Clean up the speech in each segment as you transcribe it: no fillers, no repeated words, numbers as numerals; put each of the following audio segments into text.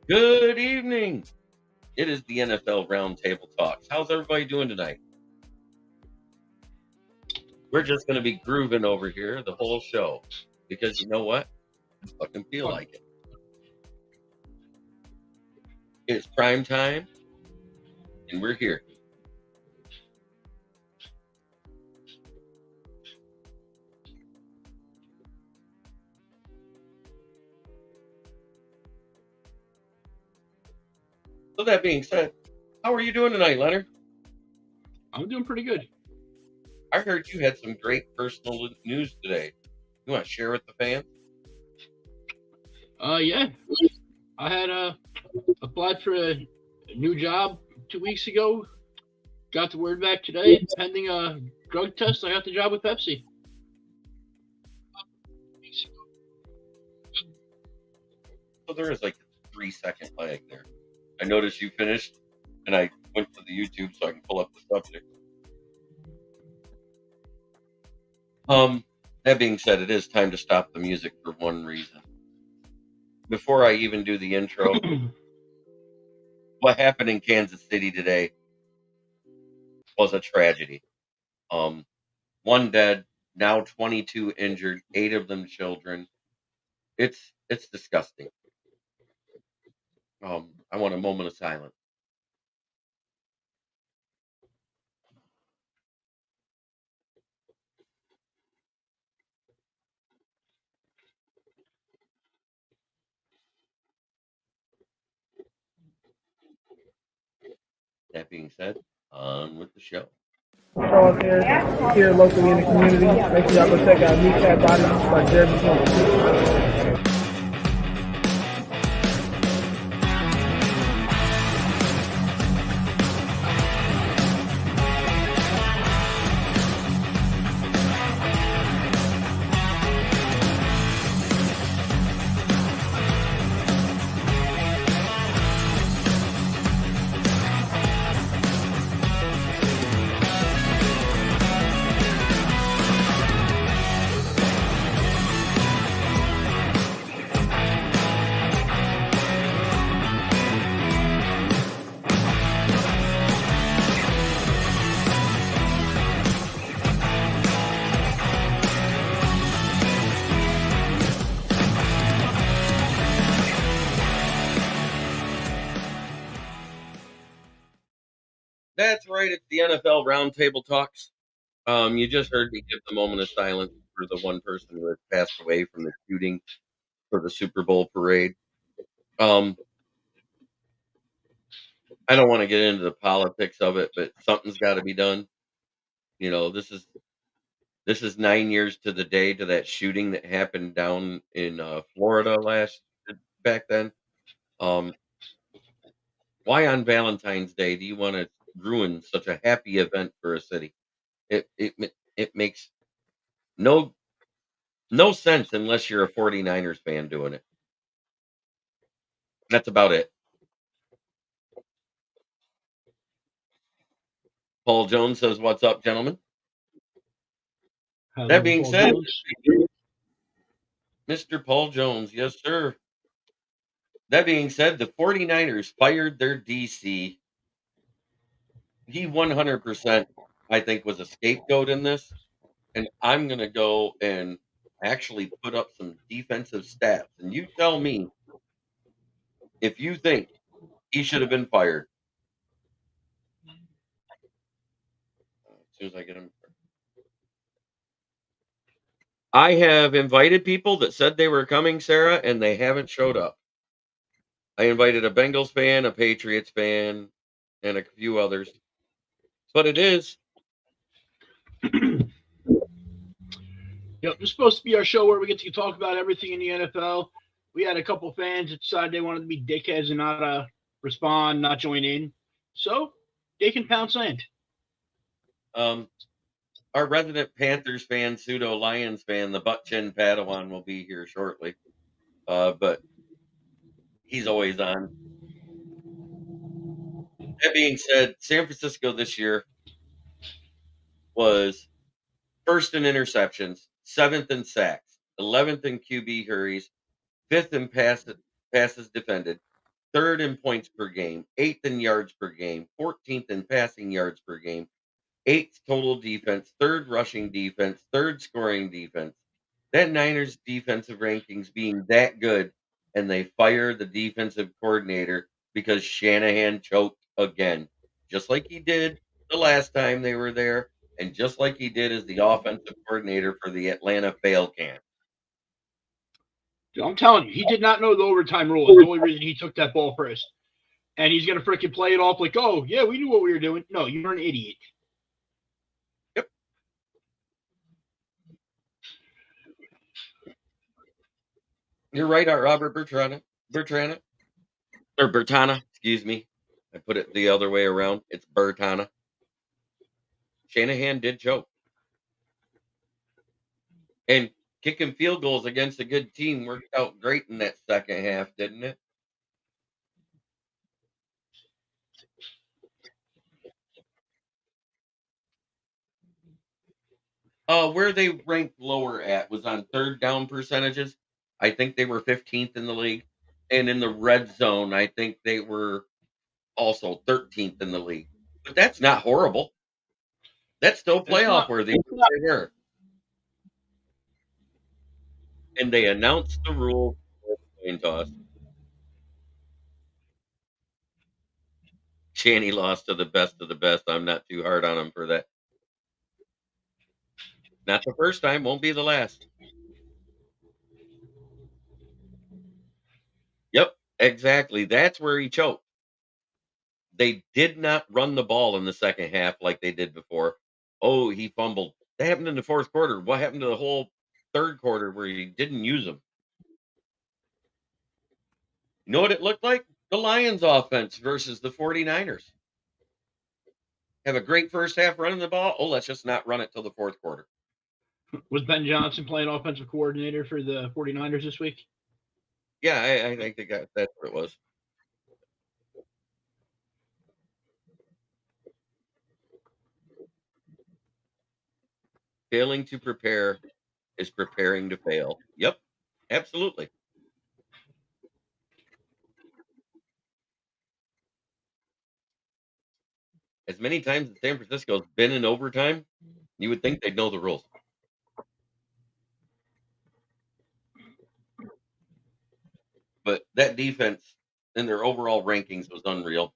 Good evening. It is the NFL Roundtable Talks. How's everybody doing tonight? We're just going to be grooving over here the whole show because you know what? I fucking feel like it. It's prime time and we're here. So that being said, how are you doing tonight, Leonard? I'm doing pretty good. I heard you had some great personal news today. You want to share with the fans? Yeah. I had applied for a new job 2 weeks ago. Got the word back today. Pending a drug test, I got the job with Pepsi. So there is like a 3-second lag there. I noticed you finished and I went to the YouTube so I can pull up the subject. That being said, it is time to stop the music for one reason. Before I even do the intro, what happened in Kansas City today was a tragedy. One dead, now 22 injured, 8 of them children. It's disgusting. I want a moment of silence. That being said, on with the show. Charles here locally in the community. Make sure y'all go check out Kneecap Body by Jeremy Thomas. That's right. It's the NFL Roundtable Talks. You just heard me give the moment of silence for the one person who has passed away from the shooting for the Super Bowl parade. I don't want to get into the politics of it, but something's got to be done. You know, this is 9 years to the day to that shooting that happened down in Florida back then. Why on Valentine's Day do you want to ruin such a happy event for a city? It makes no sense unless you're a 49ers fan doing it. That's about it. Paul Jones says, "What's up, gentlemen?" Hello, That being Paul said, Jones. Mr. Paul Jones, yes, sir. That being said, the 49ers fired their DC. He 100%, I think, was a scapegoat in this. And I'm going to go and actually put up some defensive stats. And you tell me if you think he should have been fired. As soon as I get him. I have invited people that said they were coming, Sarah, and they haven't showed up. I invited a Bengals fan, a Patriots fan, and a few others. But it is. Yep, this is supposed to be our show where we get to talk about everything in the NFL. We had a couple fans that decided they wanted to be dickheads and not respond, not join in. So they can pound sand. Our resident Panthers fan, pseudo Lions fan, the butt chin Padawan will be here shortly. But he's always on. That being said, San Francisco this year was first in interceptions, 7th in sacks, 11th in QB hurries, 5th in passes defended, third in points per game, eighth in yards per game, 14th in passing yards per game, eighth total defense, third rushing defense, third scoring defense. That Niners defensive rankings being that good, and they fire the defensive coordinator because Shanahan choked again, just like he did the last time they were there, and just like he did as the offensive coordinator for the Atlanta fail camp. I'm telling you, he did not know the overtime rule. The only reason he took that ball first. And he's going to freaking play it off like, oh, yeah, we knew what we were doing. No, you're an idiot. Yep. You're right, Robert Bertrana. Bertana, excuse me. I put it the other way around. It's Bertana. Shanahan did choke. And kicking field goals against a good team worked out great in that second half, didn't it? Where they ranked lower at was on third down percentages. I think they were 15th in the league. And in the red zone, I think they were also 13th in the league. But that's not horrible. That's still playoff worthy. Right, and they announced the rule for the coin toss. Chaney lost to the best of the best. I'm not too hard on him for that. Not the first time, won't be the last. Yep, exactly. That's where he choked. They did not run the ball in the second half like they did before. Oh, he fumbled. That happened in the fourth quarter. What happened to the whole third quarter where he didn't use them? You know what it looked like? The Lions offense versus the 49ers. Have a great first half running the ball. Oh, let's just not run it till the fourth quarter. Was Ben Johnson playing offensive coordinator for the 49ers this week? Yeah, I think that's what it was. Failing to prepare is preparing to fail. Yep, absolutely. As many times as San Francisco's been in overtime, you would think they'd know the rules. But that defense in their overall rankings was unreal.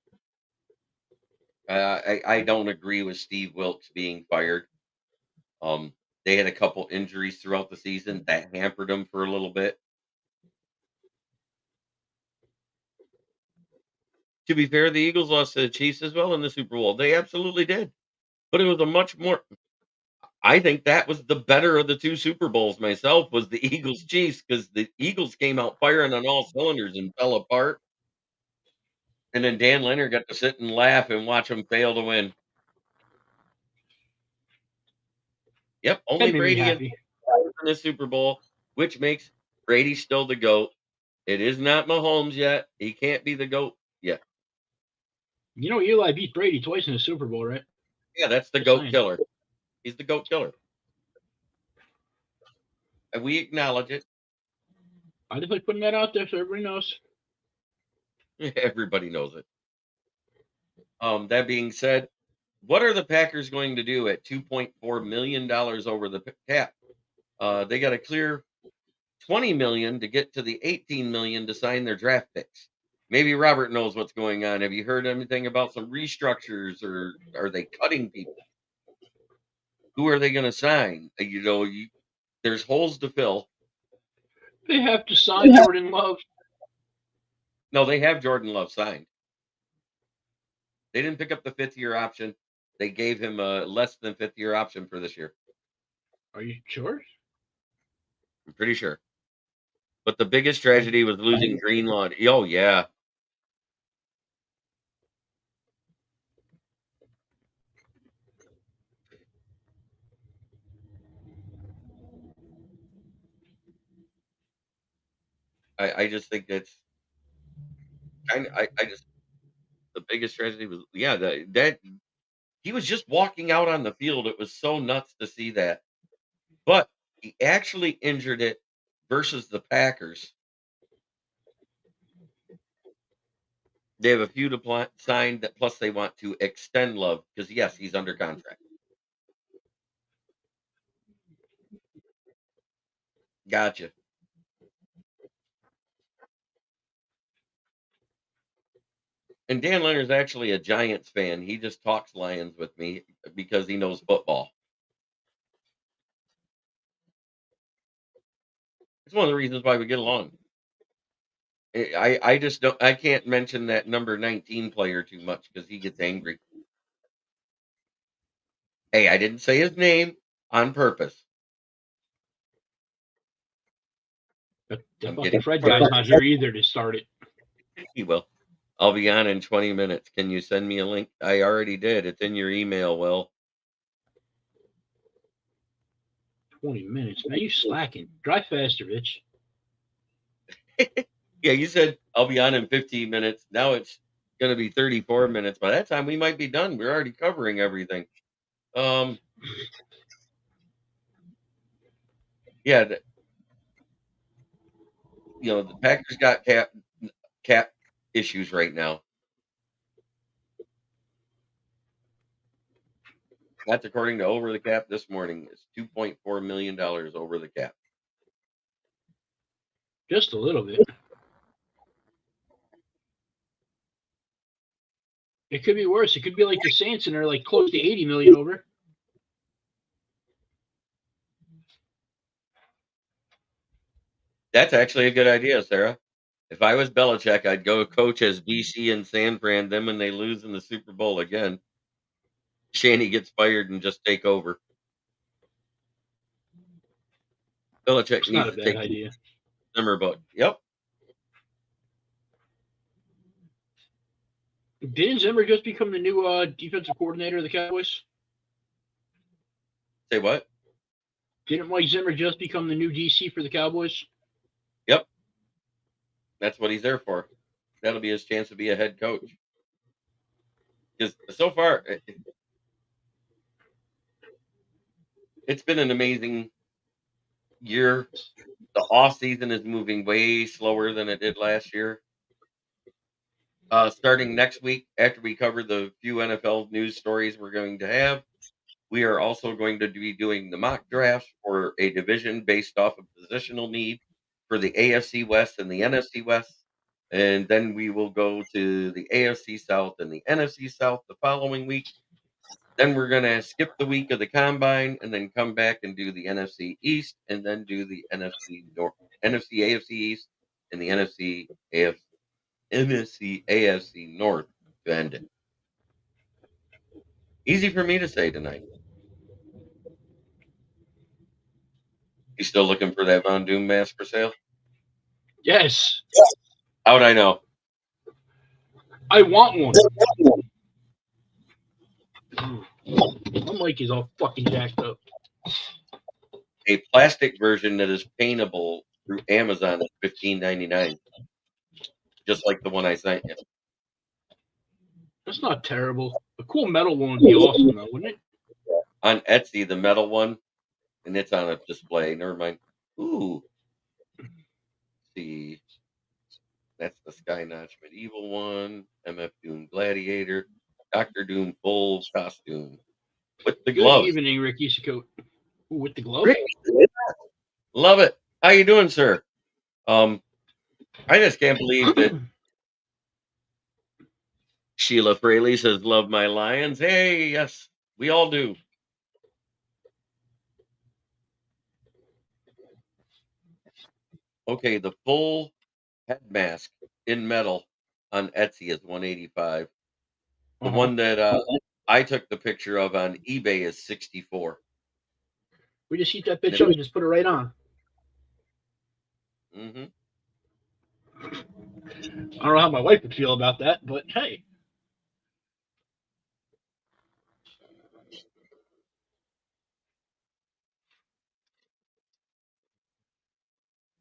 I don't agree with Steve Wilks being fired. They had a couple injuries throughout the season that hampered them for a little bit. To be fair, the Eagles lost to the Chiefs as well in the Super Bowl. They absolutely did. But it was a much more I think that was the better of the two Super Bowls myself was the Eagles Chiefs because the Eagles came out firing on all cylinders and fell apart. And then Dan Leonard got to sit and laugh and watch them fail to win. Yep, only Brady in the Super Bowl, which makes Brady still the GOAT. It is not Mahomes yet. He can't be the GOAT yet. You know, Eli beat Brady twice in the Super Bowl, right? Yeah, that's the GOAT killer. He's the GOAT killer. And we acknowledge it. I just like putting that out there so everybody knows. Everybody knows it. That being said, what are the Packers going to do at $2.4 million over the cap? They got to clear $20 million to get to the $18 million to sign their draft picks. Maybe Robert knows what's going on. Have you heard anything about some restructures, or are they cutting people? Who are they going to sign? There's holes to fill. They have to sign Jordan Love. No, they have Jordan Love signed. They didn't pick up the fifth-year option. They gave him a less than fifth-year option for this year. Are you sure? I'm pretty sure. But the biggest tragedy was losing Greenlaw. Oh, yeah. I just think that's kind of, I just, the biggest tragedy was, yeah, that he was just walking out on the field. It was so nuts to see that. But he actually injured it versus the Packers. They have a few to sign. That plus they want to extend Love because yes, he's under contract. Gotcha. And Dan Leonard's actually a Giants fan. He just talks Lions with me because he knows football. It's one of the reasons why we get along. I just don't. I can't mention that number 19 player too much because he gets angry. Hey, I didn't say his name on purpose. But the I'm fucking getting Fred guy's not here either to start it. he will. I'll be on in 20 minutes. Can you send me a link? I already did. It's in your email, Will. 20 minutes, man. You slacking. Drive faster, bitch. Yeah, you said I'll be on in 15 minutes. Now it's gonna be 34 minutes. By that time, we might be done. We're already covering everything. Yeah, the Packers got cap issues right now. That's according to Over the Cap this morning. It's $2.4 million over the cap. Just a little bit. It could be worse. It could be like the Saints and they're like close to 80 million over. That's actually a good idea, Sarah. If I was Belichick, I'd go coach as DC and San Fran. Then when they lose in the Super Bowl again, Shanny gets fired and just take over. Belichick It's needs not a to bad take idea. Zimmer book. Yep. Didn't Zimmer just become the new defensive coordinator of the Cowboys? Say what? Didn't Mike Zimmer just become the new DC for the Cowboys? Yep. That's what he's there for. That'll be his chance to be a head coach. Because so far, it's been an amazing year. The off season is moving way slower than it did last year. Starting next week, after we cover the few NFL news stories we're going to have, we are also going to be doing the mock drafts for a division based off of positional need for the AFC West and the NFC West. And then we will go to the AFC South and the NFC South the following week. Then we're going to skip the week of the combine and then come back and do the NFC East and then do the NFC North, NFC AFC East and the NFC AFC North to end it. Easy for me to say tonight. You still looking for that Von Doom mask for sale? Yes. How'd I know? I want one. My mic is all fucking jacked up. A plastic version that is paintable through Amazon is $15.99, just like the one I sent you. That's not terrible. A cool metal one would be awesome, though, wouldn't it? On Etsy, the metal one, and it's on a display. Never mind. Ooh. Let's see. That's the Sky Notch Medieval one. MF Doom Gladiator. Dr. Doom full costume. With the Good gloves. evening, Rick Isacote. Ooh, with the glove? Rick, love it. How you doing, sir? I just can't believe that Sheila Fraley says, "Love my Lions." Hey, yes, we all do. Okay, the full head mask in metal on Etsy is $185. The one that I took the picture of on eBay is $64. We just heat that bitch up and just put it right on. Mm-hmm. I don't know how my wife would feel about that, but hey.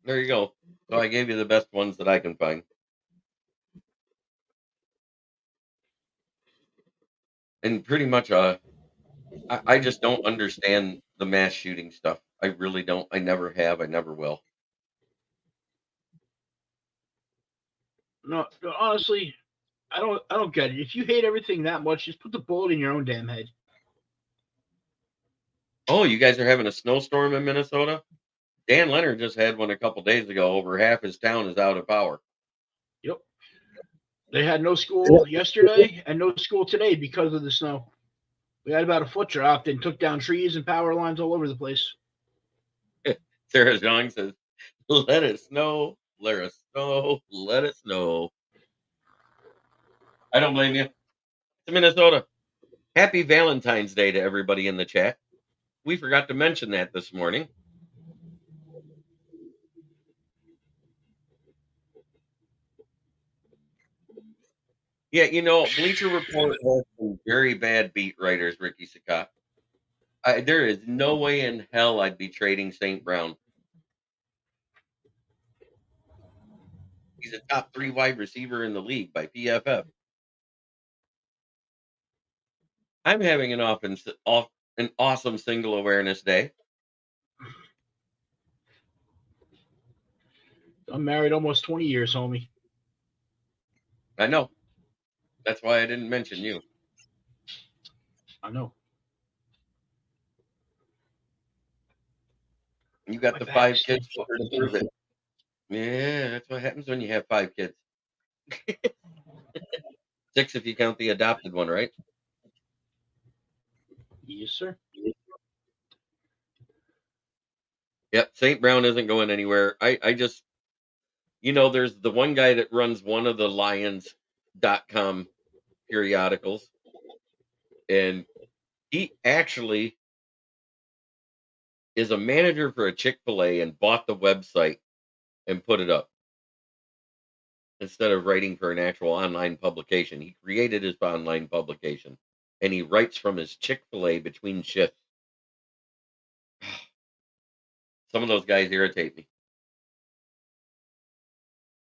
There you go. So I gave you the best ones that I can find. And pretty much, I just don't understand the mass shooting stuff. I really don't. I never have. I never will. No, honestly, I don't get it. If you hate everything that much, just put the bullet in your own damn head. Oh, you guys are having a snowstorm in Minnesota? Dan Leonard just had one a couple days ago. Over half his town is out of power. Yep. They had no school yesterday and no school today because of the snow. We had about a foot dropped and took down trees and power lines all over the place. Sarah Young says, "Let it snow, let it snow, let it snow." I don't blame you. It's Minnesota. Happy Valentine's Day to everybody in the chat. We forgot to mention that this morning. Yeah, Bleacher Report has some very bad beat writers, Ricky Sakat. There is no way in hell I'd be trading St. Brown. He's a top 3 wide receiver in the league by PFF. I'm having an awesome single awareness day. I'm married almost 20 years, homie. I know. That's why I didn't mention you. I know. You got My the back 5 is so kids to fucking prove tough. it. Yeah, that's what happens when you have 5 kids. 6 if you count the adopted one, right? Yes, sir. Yep, St. Brown isn't going anywhere. I just, there's the one guy that runs one of the Lions.com periodicals, and he actually is a manager for a Chick-fil-A and bought the website and put it up instead of writing for an actual online publication. He created his online publication, and he writes from his Chick-fil-A between shifts. Some of those guys irritate me.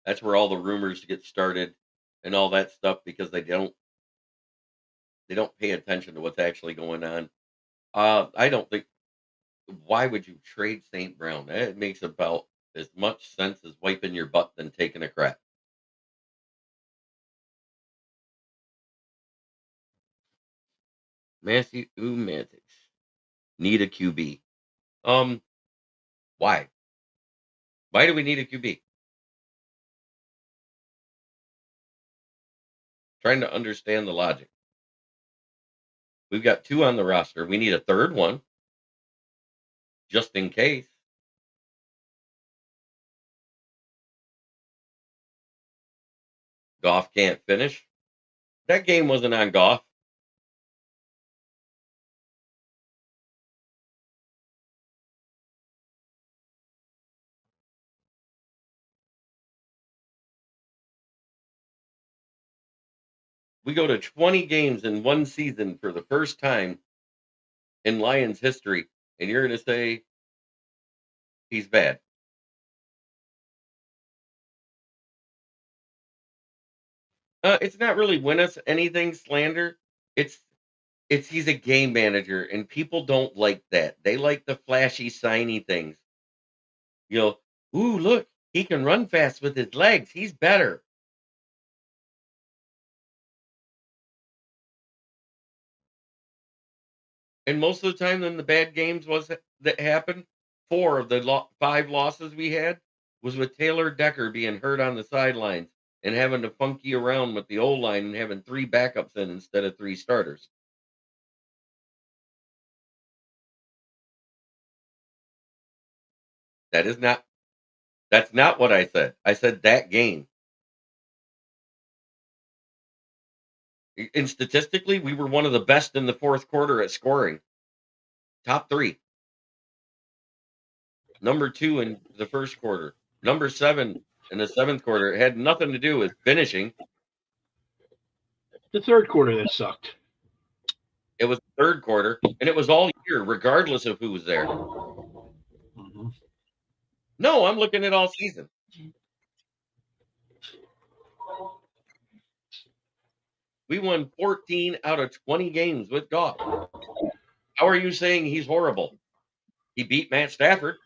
That's where all the rumors get started and all that stuff because they don't pay attention to what's actually going on. I don't think. Why would you trade St. Brown? It makes about as much sense as wiping your butt than taking a crap. Matthew Mantix need a QB. Why? Why do we need a QB? Trying to understand the logic. We've got 2 on the roster. We need a third one just in case. Goff can't finish. That game wasn't on Goff. We go to 20 games in one season for the first time in Lions history, and you're going to say he's bad. It's not really win us anything slander. It's he's a game manager, and people don't like that. They like the flashy, shiny things. You know, ooh, look, he can run fast with his legs. He's better. And most of the time, then the bad games that happened. 4 of the 5 losses we had was with Taylor Decker being hurt on the sidelines and having to funky around with the O line and having 3 backups in instead of 3 starters. That is not. That's not what I said. I said that game. And statistically, we were one of the best in the 4th quarter at scoring. Top 3. Number 2 in the 1st quarter. Number 7 in the 7th quarter. It had nothing to do with finishing. The third quarter that sucked. It was the 3rd quarter, and it was all year, regardless of who was there. Mm-hmm. No, I'm looking at all season. We won 14 out of 20 games with Goff. How are you saying he's horrible? He beat Matt Stafford.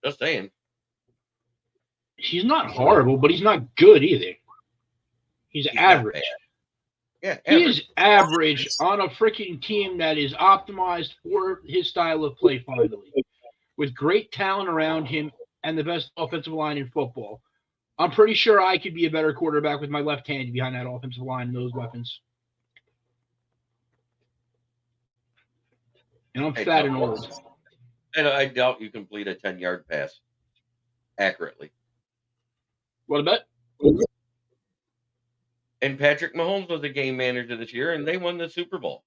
Just saying. He's not horrible, but he's not good either. He's average. Yeah, he is average on a freaking team that is optimized for his style of play finally, with great talent around him and the best offensive line in football. I'm pretty sure I could be a better quarterback with my left hand behind that offensive line and those weapons. And I'm fat and old. And I doubt you complete a 10-yard pass accurately. What about? And Patrick Mahomes was a game manager this year, and they won the Super Bowl.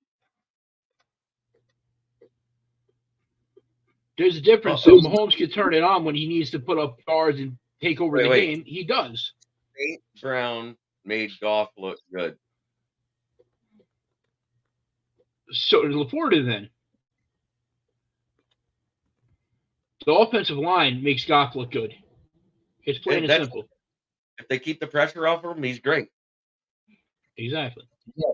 There's a difference. So Mahomes can turn it on when he needs to put up yards and take over the game. He does. St. Brown made Goff look good. So did LaForda then. The offensive line makes Goff look good. It's plain and simple. If they keep the pressure off of him, he's great. Exactly. Yeah.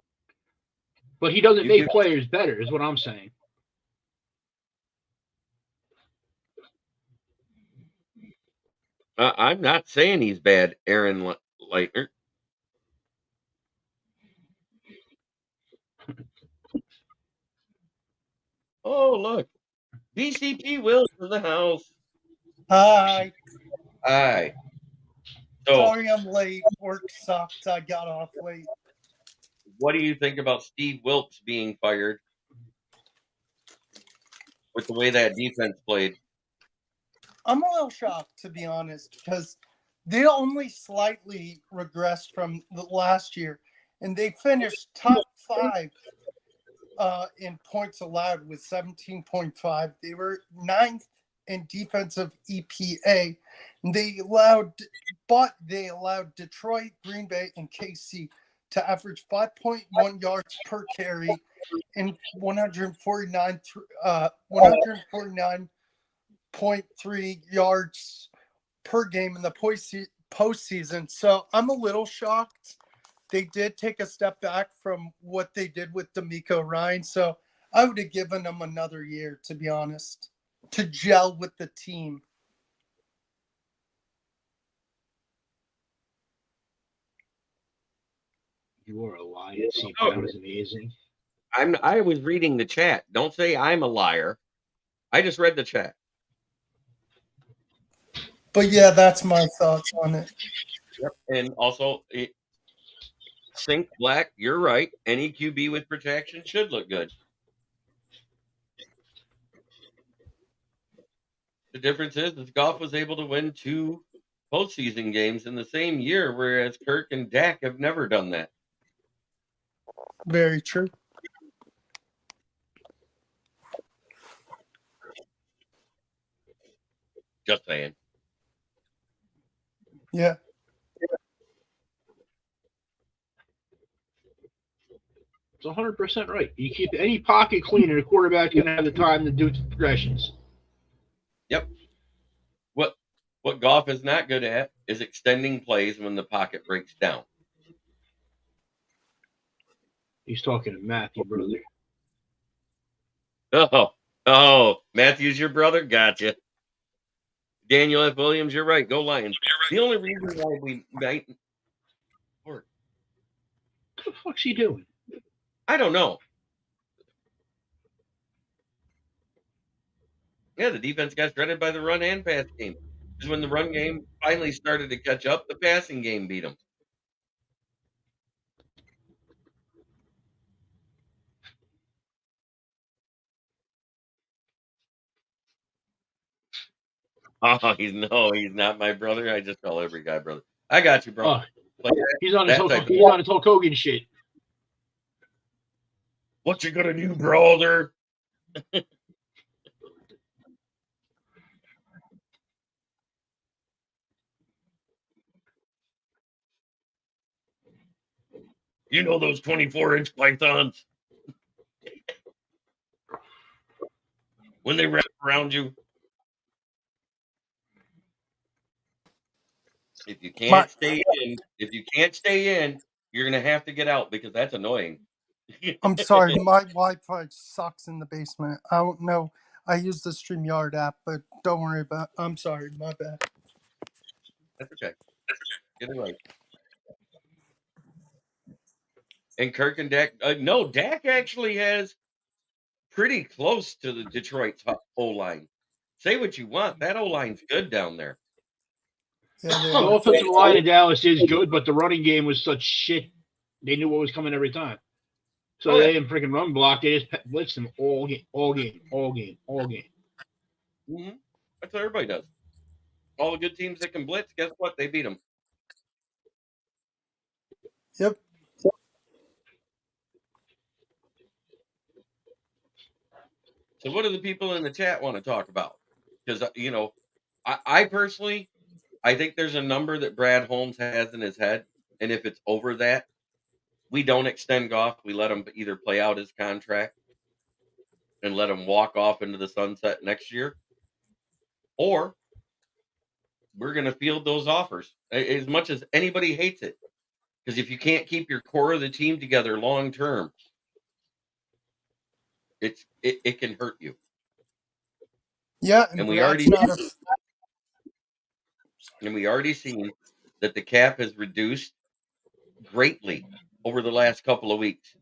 But he doesn't make players better, is what I'm saying. I'm not saying he's bad, Aaron Leitner. Oh, look. BCP Wilks in the house. Hi. Hi. Sorry I'm late. Work sucked. I got off late. What do you think about Steve Wilks being fired with the way that defense played? I'm a little shocked, to be honest, because they only slightly regressed from the last year, and they finished top 5 in points allowed with 17.5. They were 9th in defensive EPA. And they allowed Detroit, Green Bay, and KC to average 5.1 yards per carry and 149.3 yards per game in the postseason. So I'm a little shocked. They did take a step back from what they did with D'Amico Ryan. So I would have given them another year, to be honest, to gel with the team. You are a liar. That was amazing. I was reading the chat. Don't say I'm a liar. I just read the chat. But yeah, that's my thoughts on it. Yep. And also, Sync Black, you're right. Any QB with protection should look good. The difference is Goff was able to win 2 postseason games in the same year, whereas Kirk and Dak have never done that. Very true. Just saying. Yeah. It's 100% right. You keep any pocket clean, and a quarterback can have the time to do progressions. Yep. What Goff is not good at is extending plays when the pocket breaks down. He's talking to Matthew, brother. Oh, Matthew's your brother? Gotcha. Daniel F. Williams, you're right. Go Lions. The only reason why we might... What the fuck's he doing? I don't know. Yeah, the defense got shredded by the run and pass game. Because when the run game finally started to catch up, the passing game beat them. Oh, he's not my brother. I just call every guy brother. I got you, bro. He's on his Hulk Hogan shit. What you gonna do, brother? You know those 24-inch pythons? When they wrap around you? If you can't stay in, you're gonna have to get out because that's annoying. I'm sorry, my Wi-Fi sucks in the basement. I don't know. I use the StreamYard app, but don't worry about it. I'm sorry, my bad. That's okay. Get it right. And Kirk and Dak, no, Dak actually has pretty close to the Detroit O line. Say what you want, that O line's good down there. Yeah, they The are. offensive line in Dallas is good, but the running game was such shit. They knew what was coming every time. So Oh, yeah. they didn't freaking run block. They just blitzed them all game. Mhm. That's what everybody does. All the good teams that can blitz, guess what? They beat them. Yep. So what do the people in the chat want to talk about? Because I personally, I think there's a number that Brad Holmes has in his head, and if it's over that, we don't extend Goff. We let him either play out his contract and let him walk off into the sunset next year, or we're going to field those offers as much as anybody hates it. Because if you can't keep your core of the team together long term, it can hurt you. Yeah, and And Brad's not a. we already seen that the cap has reduced greatly over the last couple of weeks.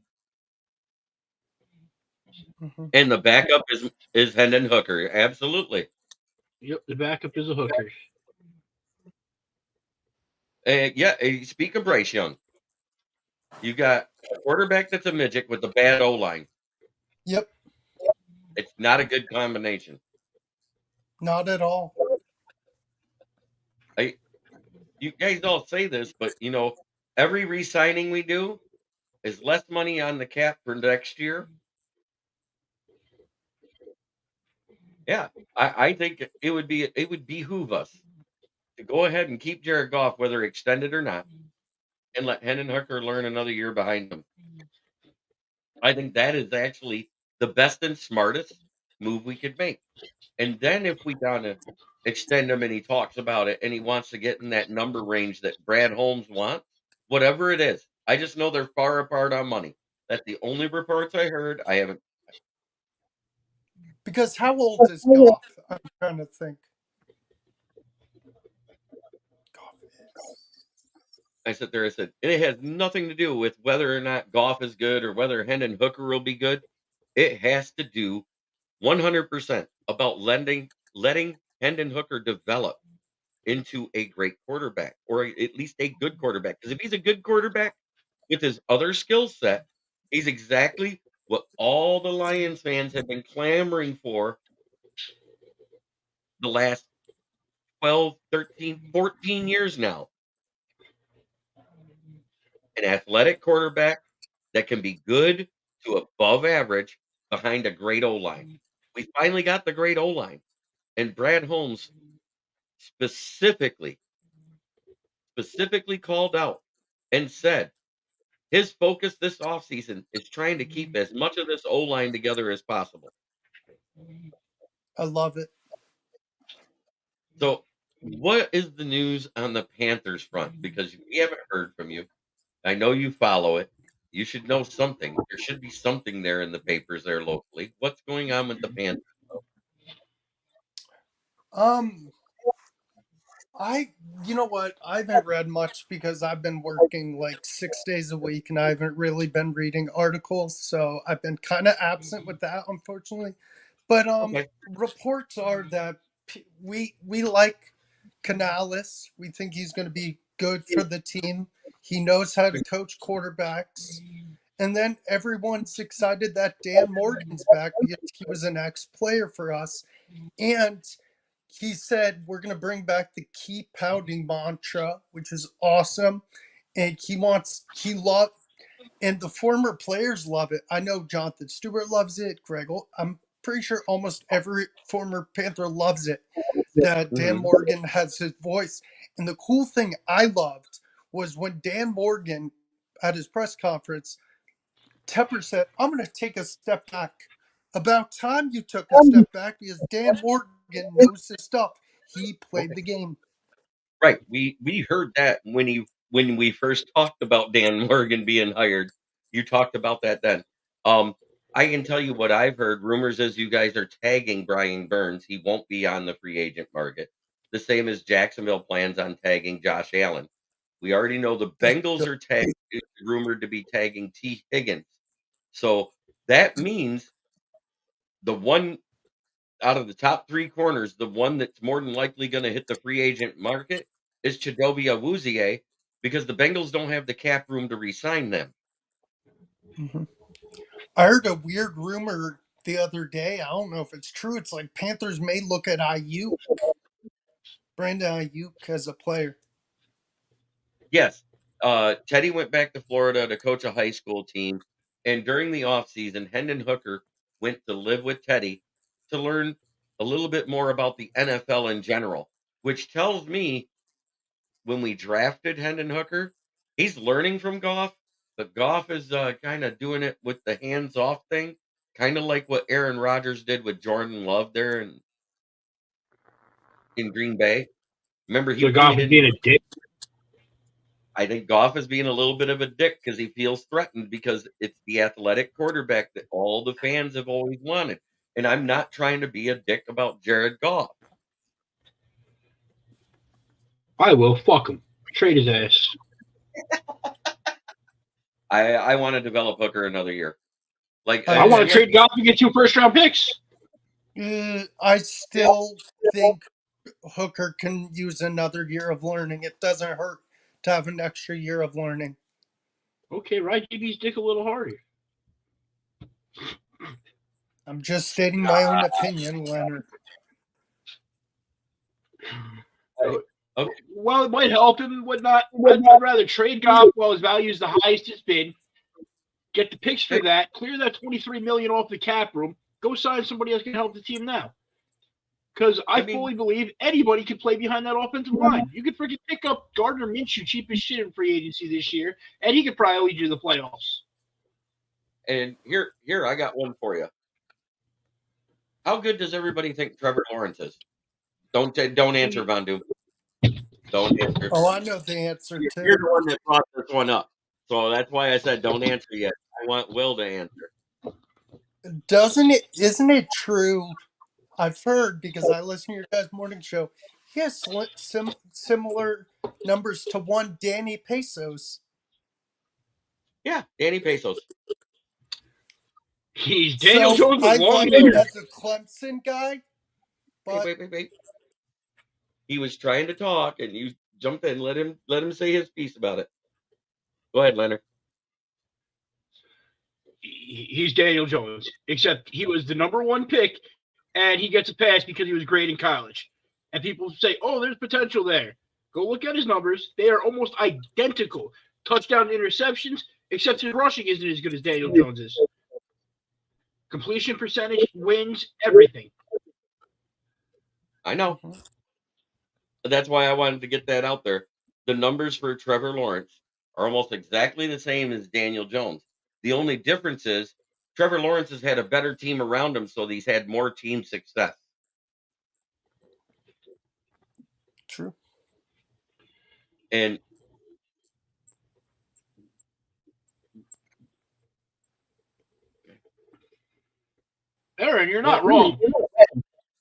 Mhm. And the backup is Hendon Hooker. Absolutely. Yep, the backup is a hooker. Yeah, speak of Bryce Young. You got a quarterback that's a midget with a bad O line. Yep, It's not a good combination. not at all. You guys all say this, but every re-signing we do is less money on the cap for next year. Yeah, I think it would behoove us to go ahead and keep Jared Goff, whether extended or not, and let Hendon Hooker learn another year behind him. I think that is actually the best and smartest move we could make. And then if we want to extend him and he talks about it and he wants to get in that number range that Brad Holmes wants, whatever it is, I just know they're far apart on money. That's the only reports I heard. I haven't. Because how old is Goff? I'm trying to think. Goff is. I sat there. I said, and it has nothing to do with whether or not Goff is good or whether Hendon Hooker will be good. It has to do 100% about letting Hendon Hooker develop into a great quarterback or at least a good quarterback. Because if he's a good quarterback with his other skill set, he's exactly what all the Lions fans have been clamoring for the last 12, 13, 14 years now. An athletic quarterback that can be good to above average behind a great O line. We finally got the great O line. And Brad Holmes specifically called out and said his focus this offseason is trying to keep as much of this O line together as possible. I love it. So, what is the news on the Panthers front? Because we haven't heard from you. I know you follow it. You should know something. There should be something there in the papers there locally. What's going on with the Panthers? Um, you know what? I haven't read much because I've been working like 6 days a week and I haven't really been reading articles. So I've been kind of absent with that, unfortunately. But Okay. reports are that we like Canales. We think he's going to be good for the team. He knows how to coach quarterbacks. And then everyone's excited that Dan Morgan's back because he was an ex-player for us. And he said we're going to bring back the keep pounding mantra, which is awesome. And he loved, and the former players love it. I know Jonathan Stewart loves it. I'm pretty sure almost every former Panther loves it, that Dan Mhm. Morgan has his voice. And the cool thing I loved was when Dan Morgan at his press conference, Tepper said, I'm going to take a step back. About time you took a step back because Dan Morgan knows his stuff. He played Okay. the game. Right. We heard that when we first talked about Dan Morgan being hired. You talked about that then. I can tell you what I've heard. Rumors is you guys are tagging Brian Burns. He won't be on the free agent market. the same as Jacksonville plans on tagging Josh Allen. We already know the Bengals are rumored to be tagging T. Higgins. So that means the one out of the top 3 corners, the one that's more than likely gonna hit the free agent market is Chidobe Awuzie because the Bengals don't have the cap room to re-sign them. Mhm. I heard a weird rumor the other day. I don't know if it's true. It's like Panthers may look at Ayuk, Brandon Ayuk, as a player. Yes, Teddy went back to Florida to coach a high school team, and during the offseason, Hendon Hooker went to live with Teddy to learn a little bit more about the NFL in general, which tells me when we drafted Hendon Hooker, he's learning from Goff, but Goff is kind of doing it with the hands-off thing, kind of like what Aaron Rodgers did with Jordan Love there in Green Bay. Remember, he So really Goff is being didn't. a dick. I think Goff is being a little bit of a dick because he feels threatened because it's the athletic quarterback that all the fans have always wanted. And I'm not trying to be a dick about Jared Goff. I will. Fuck him. Trade his ass. I want to develop Hooker another year. Like I want to like trade Goff and get 2 first-round picks. I still think Hooker can use another year of learning. It doesn't hurt to have an extra year of learning. Okay, ride JB's dick a little harder. I'm just stating my own opinion, Leonard. okay. Well, it might help him, whatnot. I'd rather trade Goff while his value is the highest it's been. Get the picks for that. Clear that $23 million off the cap room. Go sign somebody else can help the team now. Because I fully believe anybody can play behind that offensive line. You could freaking pick up Gardner Minshew, cheap as shit in free agency this year, and he could probably lead you to the playoffs. And here I got one for you. How good does everybody think Trevor Lawrence is? Don't answer, Von Doom. Don't answer. Oh, I know the answer too. You're the one that brought this one up, so that's why I said don't answer yet. I want Will to answer. Isn't it true? I've heard because I listen to your guys' morning show. He has similar numbers to one Danny Pesos. Yeah, Danny Pesos. He's Daniel Jones with I long like him hair. as a Clemson guy, but Wait. He was trying to talk, and you jumped in. Let him say his piece about it. Go ahead, Leonard. He's Daniel Jones, except he was the number 1 pick, and he gets a pass because he was great in college. And people say, oh, there's potential there. Go look at his numbers. They are almost identical. Touchdown interceptions, except his rushing isn't as good as Daniel Jones's. Completion percentage, wins, everything. I know. That's why I wanted to get that out there. The numbers for Trevor Lawrence are almost exactly the same as Daniel Jones. The only difference is Trevor Lawrence has had a better team around him, so he's had more team success. true. And Aaron, you're not wrong.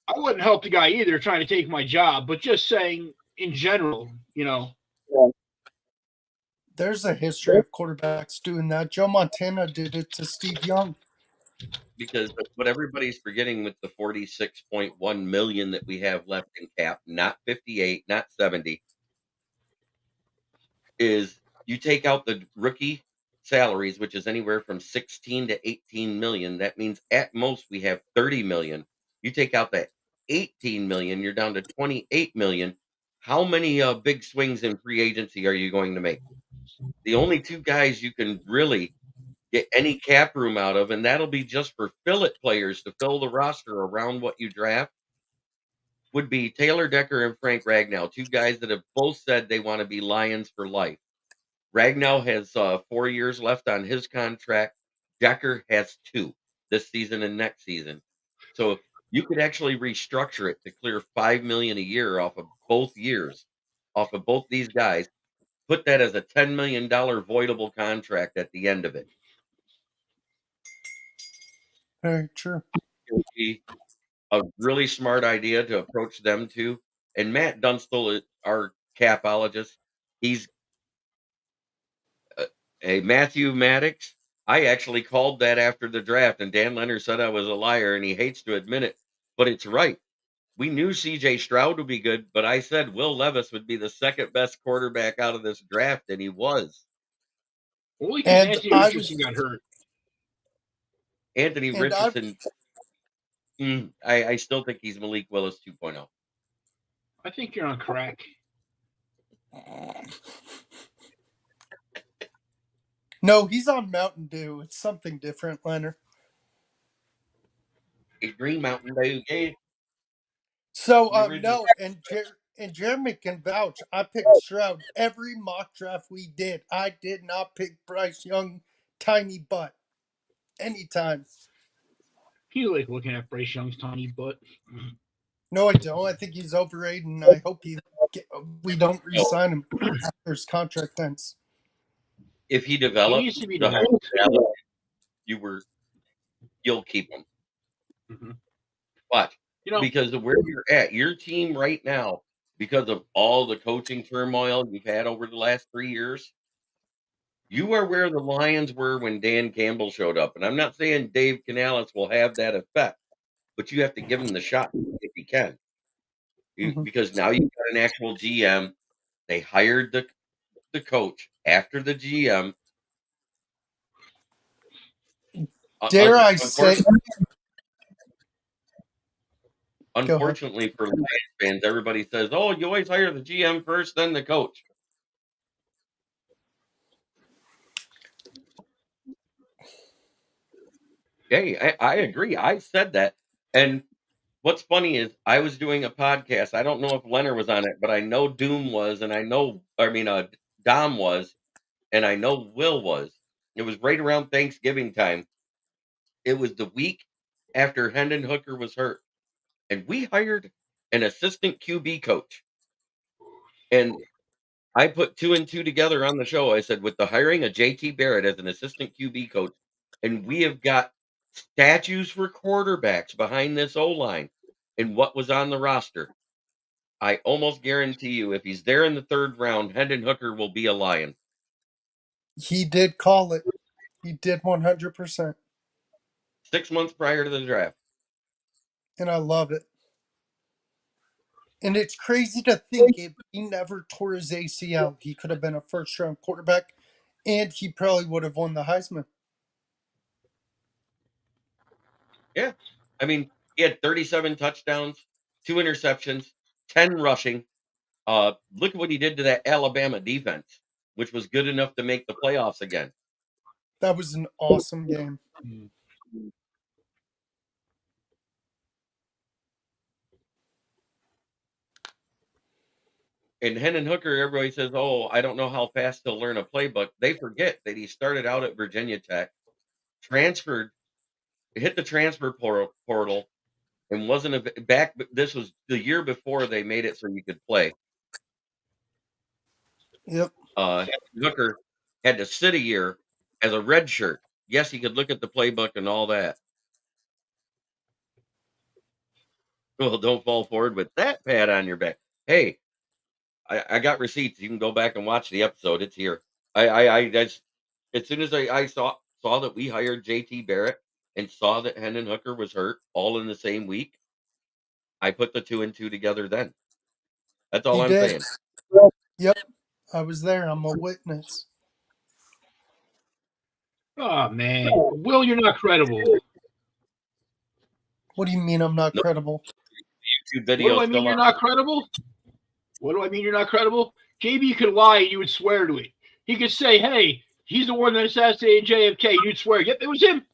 I wouldn't help the guy either trying to take my job, but just saying in general, There's a history of quarterbacks doing that. Joe Montana did it to Steve Young. because what everybody's forgetting with the 46.1 million that we have left in cap, not 58, not 70, is you take out the rookie salaries, which is anywhere from 16 to 18 million. That means at most we have 30 million. You take out that 18 million, you're down to 28 million. How many big swings in free agency are you going to make? The only 2 guys you can really get any cap room out of, and that'll be just for fill-it players to fill the roster around what you draft, would be Taylor Decker and Frank Ragnow, 2 guys that have both said they want to be Lions for life. Ragnow has 4 years left on his contract. Decker has 2 this season and next season. So you could actually restructure it to clear $5 million a year off of both years, off of both these guys. Put that as a $10 million voidable contract at the end of it. Very true. It would be a really smart idea to approach them to and Matt Dunstall, our capologist, he's a Matthew Maddox. I actually called that after the draft, and Dan Leonard said I was a liar, and he hates to admit it, but it's right. We knew CJ Stroud would be good, but I said Will Levis would be the second best quarterback out of this draft, and he was. Only because And Anthony I Richardson was, got hurt. Anthony and I, Richardson, I still think he's Malik Willis 2.0. I think you're on crack. no, he's on Mountain Dew. It's something different, Leonard. He's Green Mountain Dew, yeah, So, the original. no, and Jeremy can vouch. I picked Stroud every mock draft we did. I did not pick Bryce Young, tiny butt, anytime. You like looking at Bryce Young's tiny butt. No, I don't. I think he's overrated, and I hope we don't No, re-sign him after his contract ends. if he He develops needs to be the developed. whole you'll keep him. Mhm. Watch. You know, Because of where you're at, your team right now, because of all the coaching turmoil you've had over the last 3 years, you are where the Lions were when Dan Campbell showed up. And I'm not saying Dave Canales will have that effect, but you have to give him the shot if he can. Mhm. Because now you've got an actual GM. They hired the coach after the GM. Dare I say? Unfortunately for Lions fans, everybody says, "Oh, you always hire the GM first, then the coach." Hey, I agree. I said that. And what's funny is I was doing a podcast. I don't know if Leonard was on it, but I know Doom was, and Dom was, and I know Will was. It was right around Thanksgiving time. It was the week after Hendon Hooker was hurt, and we hired an assistant QB coach. And I put two and two together on the show. I said, with the hiring of JT Barrett as an assistant QB coach, and we have got statues for quarterbacks behind this O line and what was on the roster. I almost guarantee you, if he's there in the third round, Hendon Hooker will be a Lion. He did call it. He did 100%. 6 months prior to the draft. And I love it. And it's crazy to think if he never tore his ACL, he could have been a first-round quarterback, and he probably would have won the Heisman. Yeah. I mean, he had 37 touchdowns, 2 interceptions, 10 rushing. Look at what he did to that Alabama defense, which was good enough to make the playoffs again. That was an awesome game. And Hendon Hooker, everybody says, "Oh, I don't know how fast he'll learn a playbook." They forget that he started out at Virginia Tech, transferred, hit the transfer portal, and wasn't back. This was the year before they made it so you could play. Yep. Hendon Hooker had to sit a year as a red shirt. Yes, he could look at the playbook and all that. Well, don't fall forward with that pat on your back. Hey, I got receipts. You can go back and watch the episode. It's here. I just, as soon as I saw that we hired JT Barrett and saw that Hendon Hooker was hurt all in the same week, I put the two and two together then. That's all He I'm did. saying. Yep. I was there. I'm a witness. oh man, Will, you're not credible. What do you mean I'm not Nope. credible? YouTube What do video I mean still you're on. not credible? What do I mean you're not credible? JB could lie and you would swear to it. He could say, hey, he's the one that assassinated JFK. You'd swear, yep, it was him.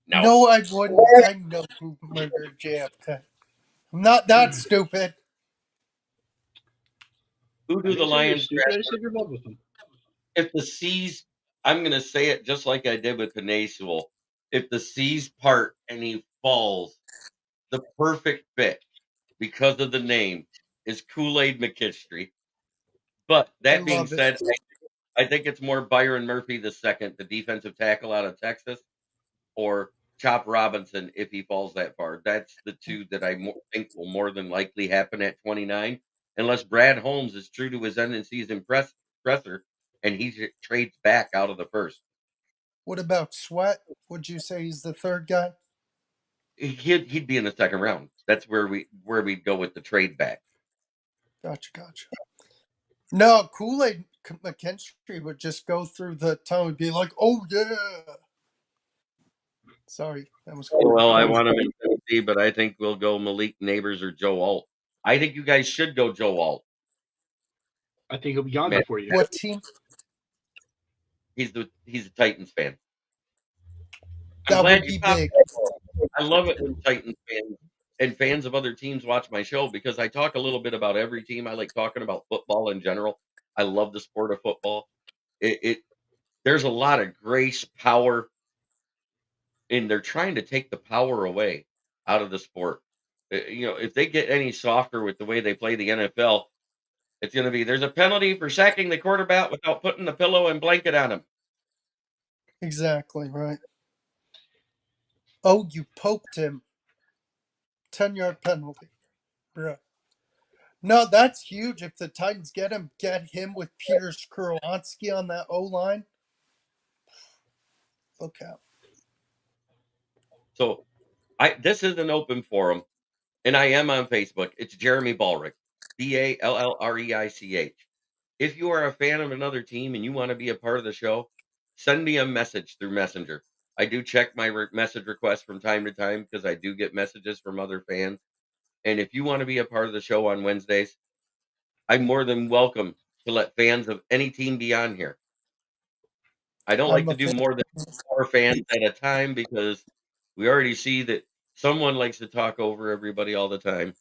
No, I wouldn't. I know who murdered JFK. I'm not that stupid. Who I do the didn't say you're Lions stupid. I draft? just said you're in love with him. If the seas, I'm going to say it just like I did with Penasul. If the seas part and he falls, the perfect fit because of the name is Kool-Aid McKinstry. But I that being love it. said, I think it's more Byron Murphy II, the defensive tackle out of Texas, or Chop Robinson if he falls that far. That's the two that I think will more than likely happen at 29, unless Brad Holmes is true to his end and season presser and he trades back out of the first. What about Sweat? Would you say he's the third guy? He'd be in the second round. That's where we'd go with the trade back. Gotcha. No, Kool-Aid McKinstry would just go through the tunnel and be like, "Oh yeah." Sorry, that was. Well, I want him in Tennessee, but I think we'll go Malik Neighbors or Joe Alt. I think you guys should go Joe Alt. I think he'll be gone Man, before you. What team? he's a Titans fan. I'm That glad would you be popped big. that. I love it when Titans fans and fans of other teams watch my show because I talk a little bit about every team. I like talking about football in general. I love the sport of football. There's a lot of grace, power, and they're trying to take the power away out of the sport. If they get any softer with the way they play the NFL, it's going to be there's a penalty for sacking the quarterback without putting the pillow and blanket on him. Exactly right. Oh, you poked him. 10-yard penalty. Bro. No, that's huge. If the Titans get him with Peter Skoronsky on that O-line. Look out. So this is an open forum, and I am on Facebook. It's Jeremy Ballrick, Ballreich. If you are a fan of another team and you want to be a part of the show, send me a message through Messenger. I do check my message requests from time to time because I do get messages from other fans. And if you want to be a part of the show on Wednesdays, I'm more than welcome to let fans of any team be on here. I don't like I'm to a do fan. more than 4 fans at a time because we already see that someone likes to talk over everybody all the time.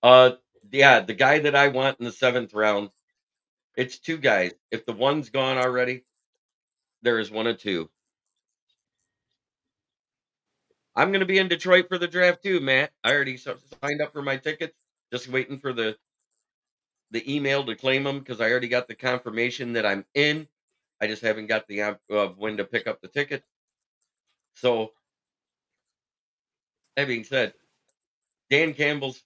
Yeah, the guy that I want in the 7th round, it's 2 guys. If the one's gone already, there is 1 of 2. I'm gonna be in Detroit for the draft too, Matt. I already signed up for my tickets, just waiting for the email to claim them because I already got the confirmation that I'm in. I just haven't got the app of when to pick up the ticket. So that being said, Dan Campbell's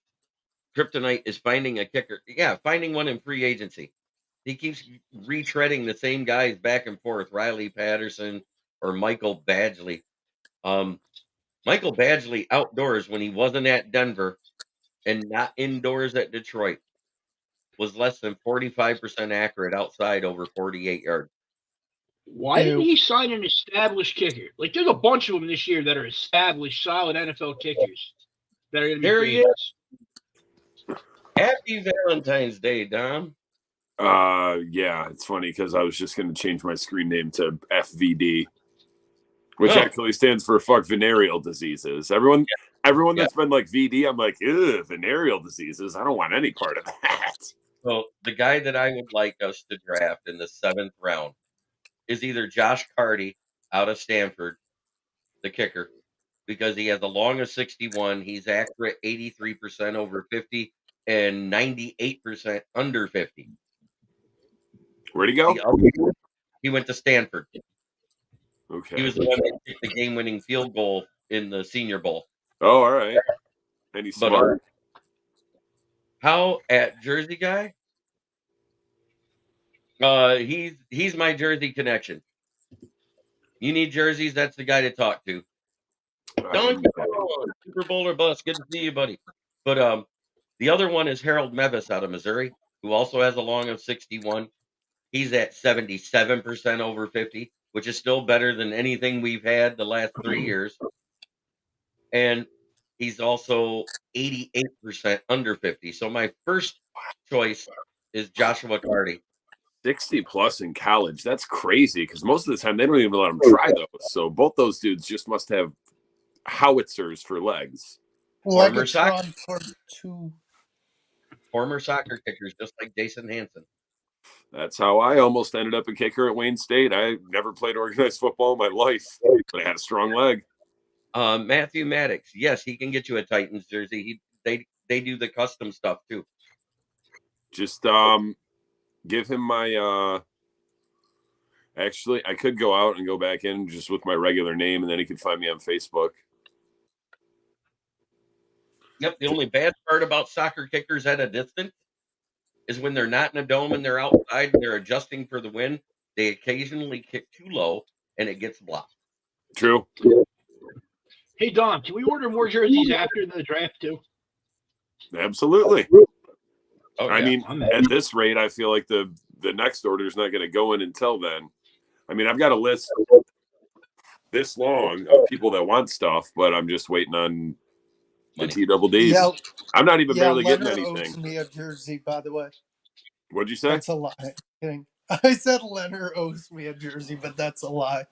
kryptonite is finding a kicker. Yeah, finding one in free agency. He keeps retreading the same guys back and forth, Riley Patterson or Michael Badgley. Michael Badgley outdoors when he wasn't at Denver and not indoors at Detroit was less than 45% accurate outside over 48 yards. Why didn't he sign an established kicker? Like, there's a bunch of them this year that are established, solid NFL kickers that are going to be There free he is. agents. Happy Valentine's Day, Dom. Yeah, it's funny because I was just going to change my screen name to FVD, which actually stands for fuck venereal diseases. Everyone that's been like VD, I'm like, ew, venereal diseases. I don't want any part of that. So the guy that I would like us to draft in the 7th round is either Josh Carty out of Stanford, the kicker, because he has a long of 61. He's accurate 83% over 50 and 98% under 50. Where'd he go? He went to Stanford. Okay. He was the one that kicked the game-winning field goal in the Senior Bowl. Oh, all right. And he's smart. How at Jersey guy? He's my Jersey connection. You need jerseys, that's the guy to talk to. Super Bowl or bust. Good to see you, buddy. But the other one is Harold Mevis out of Missouri, who also has a long of 61. He's at 77% over 50, which is still better than anything we've had the last 3 years. And he's also 88% under 50. So my first choice is Joshua Carty. 60 plus in college. That's crazy because most of the time they don't even let them try those. So both those dudes just must have howitzers for legs. Former soccer kickers, just like Jason Hansen. That's how I almost ended up a kicker at Wayne State. I never played organized football in my life, but I had a strong leg. Matthew Maddox, yes, he can get you a Titans jersey. They do the custom stuff too. Just give him my Actually, I could go out and go back in just with my regular name, and then he could find me on Facebook. Yep. The only bad part about soccer kickers at a distance is when they're not in a dome and they're outside and they're adjusting for the wind, they occasionally kick too low and it gets blocked. True. Hey, Don, can we order more jerseys after the draft, too? Absolutely. Oh, I yeah. mean, at this rate, I feel like the next order is not going to go in until then. I mean, I've got a list this long of people that want stuff, but I'm just waiting on the Money. TDDs. Yeah, I'm not even barely getting Leonard anything. owes me a jersey, by the way. What'd you say? That's a lie. Kidding. I said Leonard owes me a jersey, but that's a lie.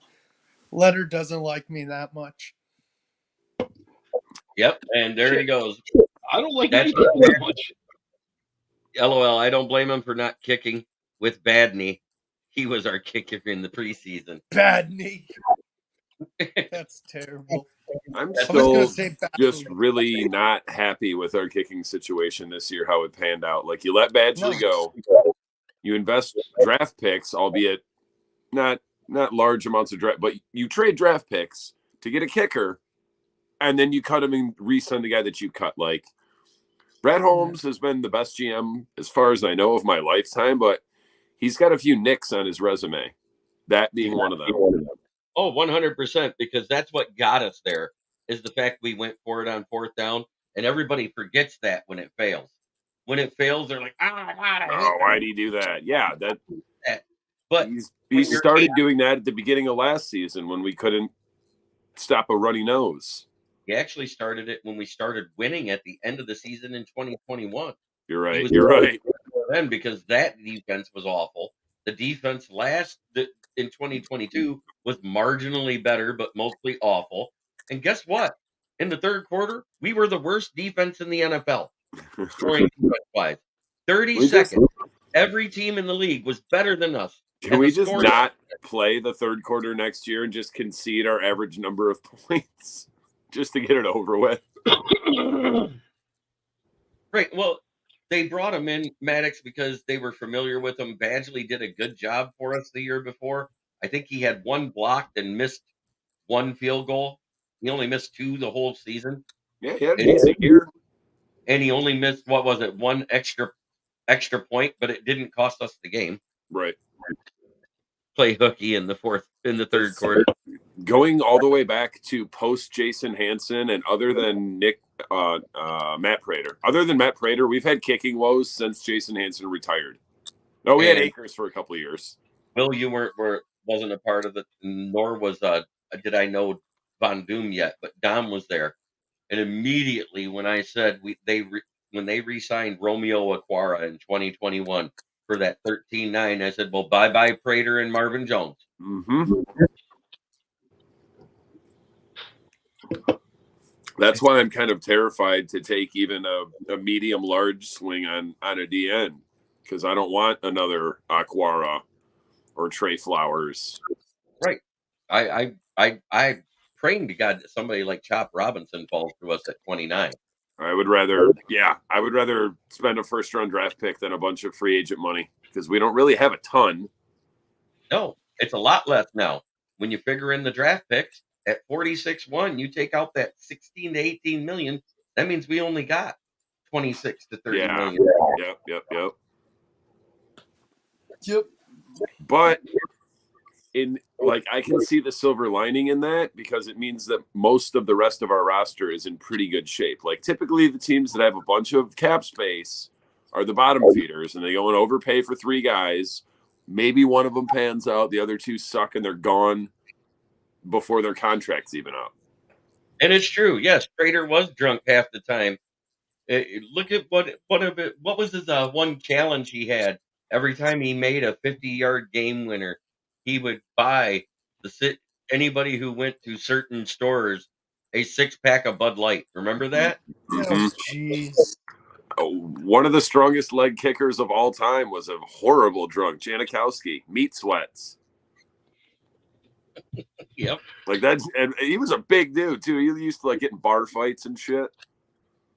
Leonard doesn't like me that much. Yep. And there he goes. I don't like That's that that much. LOL. I don't blame him for not kicking with Badney. He was our kicker in the preseason. Bad knee. That's terrible. I'm I was still gonna say bad just knee. really not happy with our kicking situation this year, how it panned out. Like, you let Badgley go, you invest draft picks, albeit not large amounts of draft, but you trade draft picks to get a kicker, and then you cut him and re-sign the guy that you cut. Like, Brad Holmes has been the best GM as far as I know of my lifetime, but he's got a few nicks on his resume, that being one of them. Oh, 100%, because that's what got us there, is the fact we went for it on fourth down, and everybody forgets that when it fails. When it fails, they're like, oh, why'd he do that? Yeah, that. But he started doing that at the beginning of last season when we couldn't stop a runny nose. he actually started it when we started winning at the end of the season in 2021. You're right. You're right. Then, because that defense was awful. The defense in 2022 was marginally better, but mostly awful. And guess what? In the third quarter, we were the worst defense in the NFL, scoring defense-wise. 30 seconds. Every team in the league was better than us. Can we just not play the third quarter next year and just concede our average number of points just to get it over with? Right. Well, they brought him in, Maddox, because they were familiar with him. Badgley did a good job for us the year before. I think he had one blocked and missed one field goal. He only missed two the whole season. Yeah, he had a decent year. And he only missed, what was it, one extra point, but it didn't cost us the game. Right. Play hooky in the third quarter. Going all the way back to post Jason Hansen, and other than Matt Prater. Other than Matt Prater, we've had kicking woes since Jason Hansen retired. No, we had Akers for a couple of years. Will, you wasn't a part of it, nor was did I know Von Doom yet, but Dom was there. And immediately when I said when they re-signed Romeo Aquara in 2021 for that 13-9, I said, well, bye-bye Prater and Marvin Jones. Mm-hmm. That's why I'm kind of terrified to take even a medium-large swing on a DN, because I don't want another Aquara or Trey Flowers. Right. I praying to God that somebody like Chop Robinson falls to us at 29. I would rather spend a first-round draft pick than a bunch of free agent money, because we don't really have a ton. No, it's a lot less now. When you figure in the draft picks, at 46-1, you take out that 16 to 18 million. That means we only got 26 to 30 million. Yep. But I can see the silver lining in that, because it means that most of the rest of our roster is in pretty good shape. Like, typically the teams that have a bunch of cap space are the bottom feeders, and they go and overpay for three guys. Maybe one of them pans out, the other two suck, and they're gone before their contract's even up. And it's true. Yes, Prater was drunk half the time. Look at what was his one challenge he had. Every time he made a 50-yard game winner, he would buy anybody who went to certain stores a 6-pack of Bud Light. Remember that? Oh, jeez. One of the strongest leg kickers of all time was a horrible drunk, Janikowski, meat sweats. Yep. Like that, and he was a big dude too. He used to get in bar fights and shit.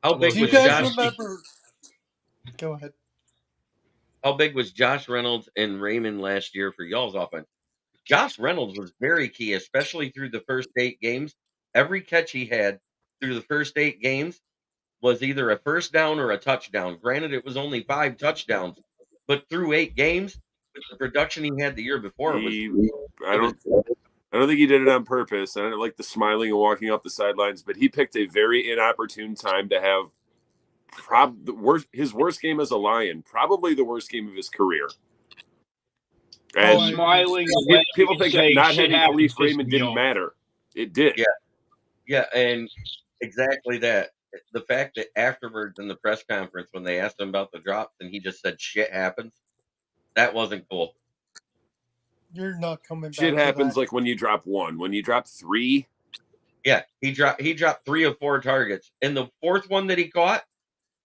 How big Do you was guys remember? Go ahead. How big was Josh Reynolds and Raymond last year for y'all's offense? Josh Reynolds was very key, especially through the first 8 games. Every catch he had through the first 8 games was either a first down or a touchdown. Granted, it was only 5 touchdowns, but through 8 games, with the production he had the year before, I don't think he did it on purpose. I don't like the smiling and walking off the sidelines, but he picked a very inopportune time to have his worst game as a Lion, probably the worst game of his career. And smiling. People think that not having Khalif Raymond didn't off. matter. It did. Yeah, and exactly that. The fact that afterwards in the press conference when they asked him about the drops and he just said shit happens, that wasn't cool. You're not coming back. Shit happens like when you drop 1. When you drop 3. Yeah, he dropped 3 of 4 targets. And the 4th one that he caught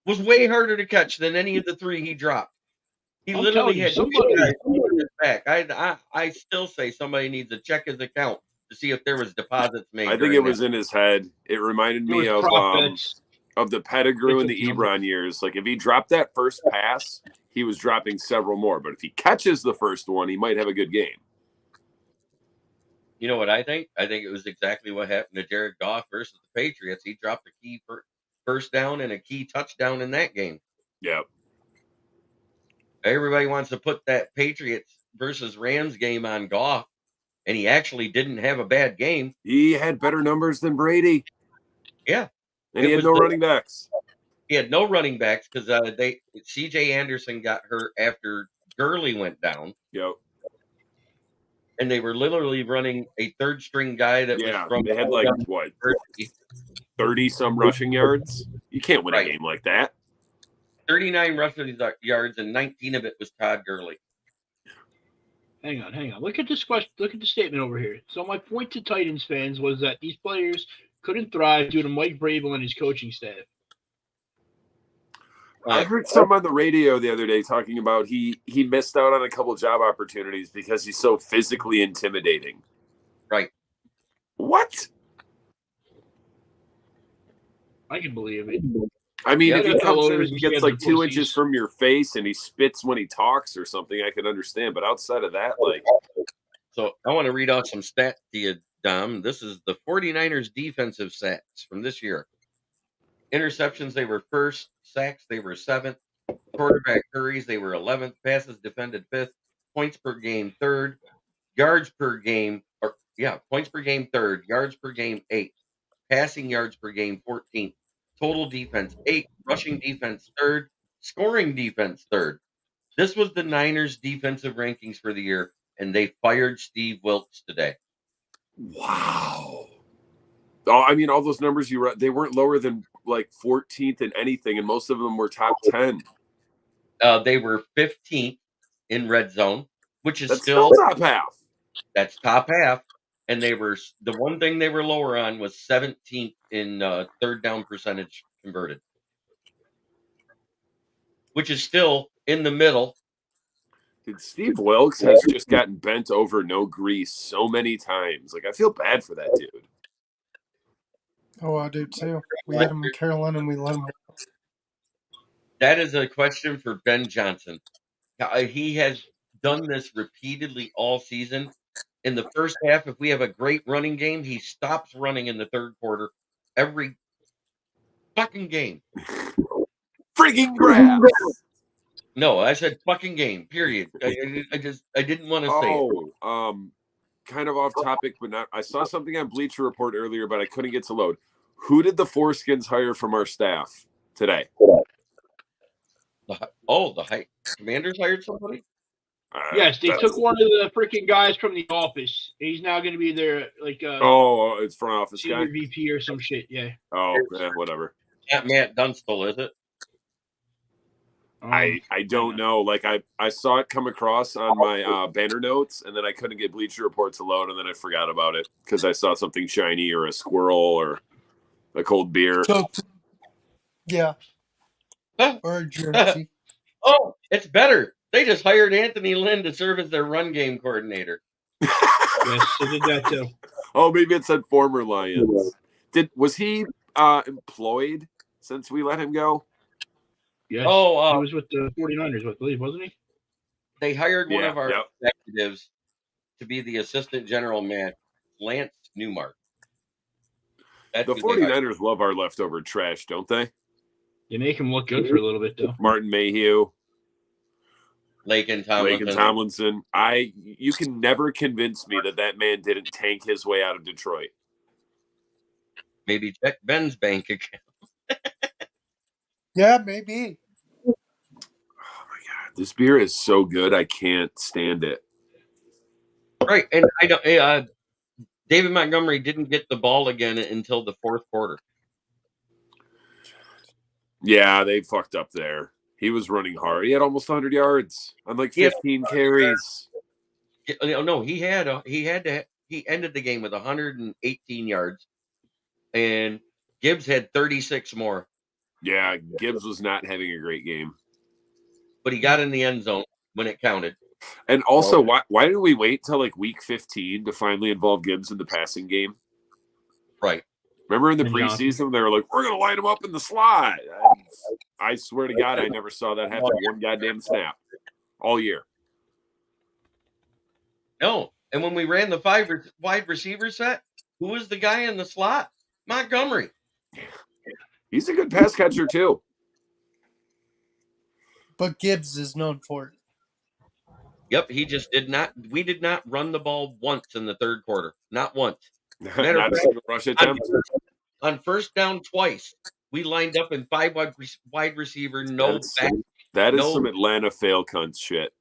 was way harder to catch than any of the 3 he dropped. He literally had somebody on his back. I still say somebody needs to check his account to see if there was deposits made. I think it was in his head. It reminded me of the Pettigrew in the Ebron years. Like if he dropped that first pass, he was dropping several more. But if he catches the first one, he might have a good game. You know what I think? I think it was exactly what happened to Jared Goff versus the Patriots. He dropped a key first down and a key touchdown in that game. Yeah. Everybody wants to put that Patriots versus Rams game on Goff, and he actually didn't have a bad game. He had better numbers than Brady. Yeah. And he had no running backs. He had no running backs because C.J. Anderson got hurt after Gurley went down. Yep. And they were literally running a third-string guy that was from... They had 30-some rushing yards? You can't win a game like that. 39 rushing yards, and 19 of it was Todd Gurley. Hang on. Look at this question. Look at the statement over here. So my point to Titans fans was that these players couldn't thrive due to Mike Vrabel and his coaching staff. I heard some on the radio the other day talking about he missed out on a couple job opportunities because he's so physically intimidating. Right. What? I can believe it. I mean, if he comes in and he gets like 2 inches from your face and he spits when he talks or something, I could understand. But outside of that, So I want to read out some stats to you, Dom. This is the 49ers defensive stats from this year. Interceptions, they were first. Sacks, they were 7th. Quarterback hurries, they were 11th. Passes defended 5th. Points per game, 3rd. Yards per game, points per game, 3rd. Yards per game, 8th. Passing yards per game, 14th. Total defense, 8th. Rushing defense, 3rd. Scoring defense, 3rd. This was the Niners' defensive rankings for the year, and they fired Steve Wilks today. Wow. Oh, I mean, all those numbers you read, they weren't lower than 14th in anything, and most of them were top 10. They were 15th in red zone, which is That's still top half. That's top half. And the one thing they were lower on was 17th in third down percentage converted, which is still in the middle. Dude, Steve Wilks has just gotten bent over no grease so many times. I feel bad for that dude. Oh, I do too. We had him in Carolina and we let him. That is a question for Ben Johnson. He has done this repeatedly all season. In the first half, if we have a great running game, he stops running in the third quarter every fucking game. Freaking grass. No, I said fucking game, period. I didn't want to say it. Kind of off topic, but not. I saw something on Bleacher Report earlier, but I couldn't get to load. Who did the Foreskins hire from our staff today? The Commanders hired somebody? Yes, they took one of the freaking guys from the office. He's now going to be their it's front office guy, VP or some shit. Yeah. Oh, yeah, whatever. Not Matt Dunstall, is it? I don't know. I saw it come across on my banner notes, and then I couldn't get Bleacher Report to load, and then I forgot about it because I saw something shiny or a squirrel or a cold beer. Yeah. Or a jersey. Oh, it's better. They just hired Anthony Lynn to serve as their run game coordinator. Yes, they did that too. Oh, maybe it said former Lions. Was he employed since we let him go? Yes. Oh, he was with the 49ers, I believe, wasn't he? They hired one of our executives to be the assistant general man, Lance Newmark. That's The who they hired. 49ers love our leftover trash, don't they? You make him look good for a little bit, though. Martin Mayhew, Lakin Tomlinson. Tomlinson. You can never convince me that man didn't tank his way out of Detroit. Maybe check Ben's bank account. Yeah, maybe. Oh my God, this beer is so good. I can't stand it. Right, and I don't. David Montgomery didn't get the ball again until the fourth quarter. Yeah, they fucked up there. He was running hard. He had almost 100 yards on like 15 carries. No, he ended the game with 118 yards, and Gibbs had 36 more. Yeah, Gibbs was not having a great game. But he got in the end zone when it counted. And also, why didn't we wait till like week 15 to finally involve Gibbs in the passing game? Right. Remember in the preseason, they were like, we're going to line him up in the slot. I swear to God, I never saw that happen one goddamn snap all year. No. And when we ran the 5 wide receiver set, who was the guy in the slot? Montgomery. He's a good pass catcher, too. But Gibbs is known for it. Yep, we did not run the ball once in the third quarter. Not once. Not a single rush attempt. On first down twice, we lined up in 5 wide receiver, no back. That is some Atlanta fail cunt shit.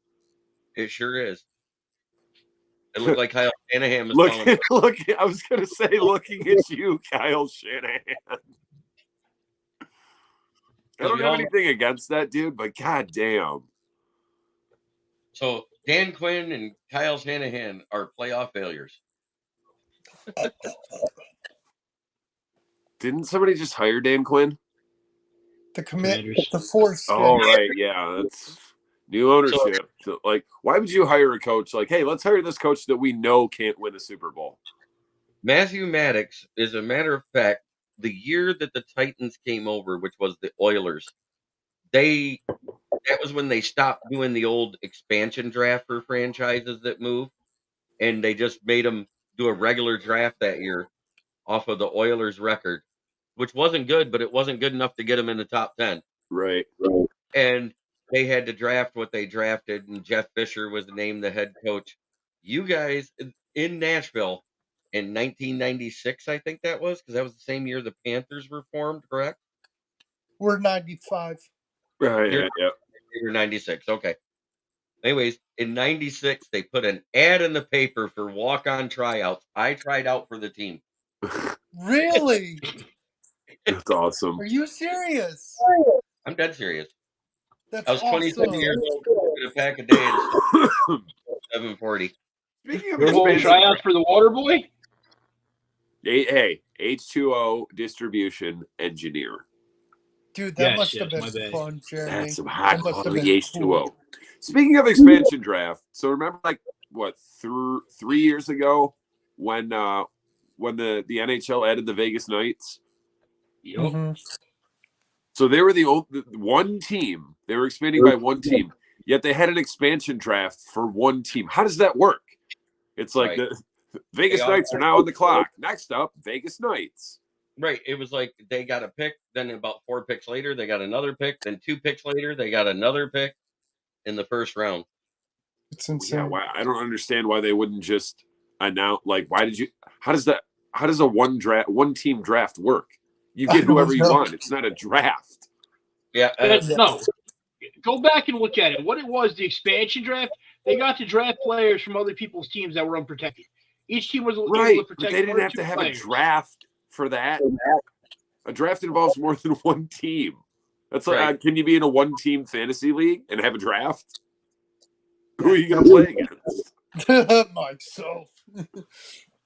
It sure is. It looked like Kyle Shanahan was look, I was going to say, looking at you, Kyle Shanahan. I don't have anything against that dude, but goddamn. So Dan Quinn and Kyle Shanahan are playoff failures. Didn't somebody just hire Dan Quinn? The force. Oh, right. Yeah, that's new ownership. So, like, why would you hire a coach like, hey, let's hire this coach that we know can't win a Super Bowl? Matthew Maddox, as a matter of fact, the year that the Titans came over, which was the Oilers, that was when they stopped doing the old expansion draft for franchises that move, and they just made them do a regular draft that year off of the Oilers record, which wasn't good, but it wasn't good enough to get them in the top 10. Right. And they had to draft what they drafted, and Jeff Fisher was named the head coach. You guys in Nashville in 1996, I think that was, because that was the same year the Panthers were formed, correct? We're 95. Right, yeah. You're 96, okay. Anyways, in 96, they put an ad in the paper for walk-on tryouts. I tried out for the team. Really? That's awesome. Are you serious? I'm dead serious. That's I was 27 awesome. years old, in a pack a day, 740. Speaking of Your whole tryouts for the water boy? Hey, H2O distribution engineer. Dude, that must have been fun, Jeremy. That's some high quality H2O. Cool. Speaking of expansion draft, so remember, like, what, 3 years ago when the NHL added the Vegas Knights? Yep. Mm-hmm. So they were the one team. They were expanding by one team, yet they had an expansion draft for one team. How does that work? It's like the Vegas Knights are now on the clock. Next up, Vegas Knights. Right. It was like they got a pick, then about 4 picks later, they got another pick, then 2 picks later, they got another pick in the first round. It's insane. Yeah, I don't understand why they wouldn't just announce, like, how does a one team draft work? You get whoever you want. It's not a draft. Yeah. No. Go back and look at it. What it was, the expansion draft, they got to draft players from other people's teams that were unprotected. Each team was able to protect. But they didn't have to have a draft for that. A draft involves more than one team. That's like, can you be in a one-team fantasy league and have a draft? Who are you going to play against? Myself.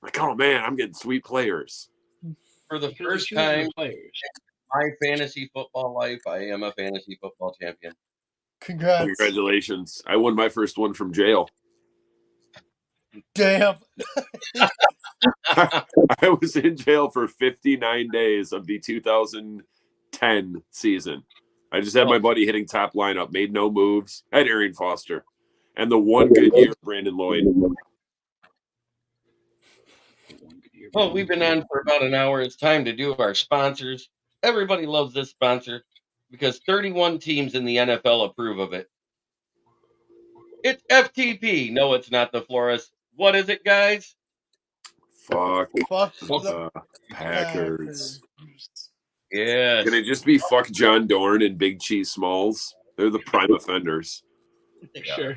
Like, oh man, I'm getting sweet players. For the first time in my fantasy football life, I am a fantasy football champion. Congrats. Congratulations. I won my first one from jail. Damn. I was in jail for 59 days of the 2010 season. I just had my buddy hitting top lineup, made no moves. I had Arian Foster. And the one good year, Brandon Lloyd. Well, we've been on for about an hour. It's time to do our sponsors. Everybody loves this sponsor because 31 teams in the NFL approve of it. It's FTP. No, it's not the Florist. What is it, guys? Fuck Fuck the the Packers. Yes. Can it just be fuck John Dorn and Big Cheese Smalls? They're the prime offenders. Sure.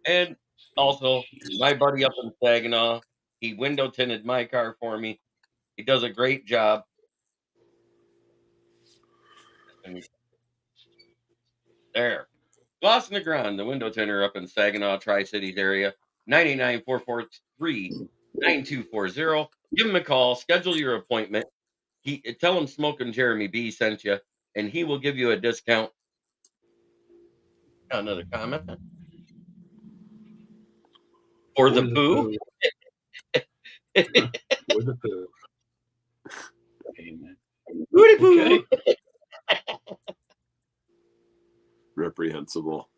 And also, my buddy up in Saginaw, he window tinted my car for me. He does a great job. And there. Gloss Negron, the window tinter up in Saginaw, Tri-Cities area, 99443-9240. Give him a call. Schedule your appointment. Tell him Smoking Jeremy B sent you, and he will give you a discount. Another comment? For the poo? For the poo. Amen. Booty poo. Okay. Reprehensible.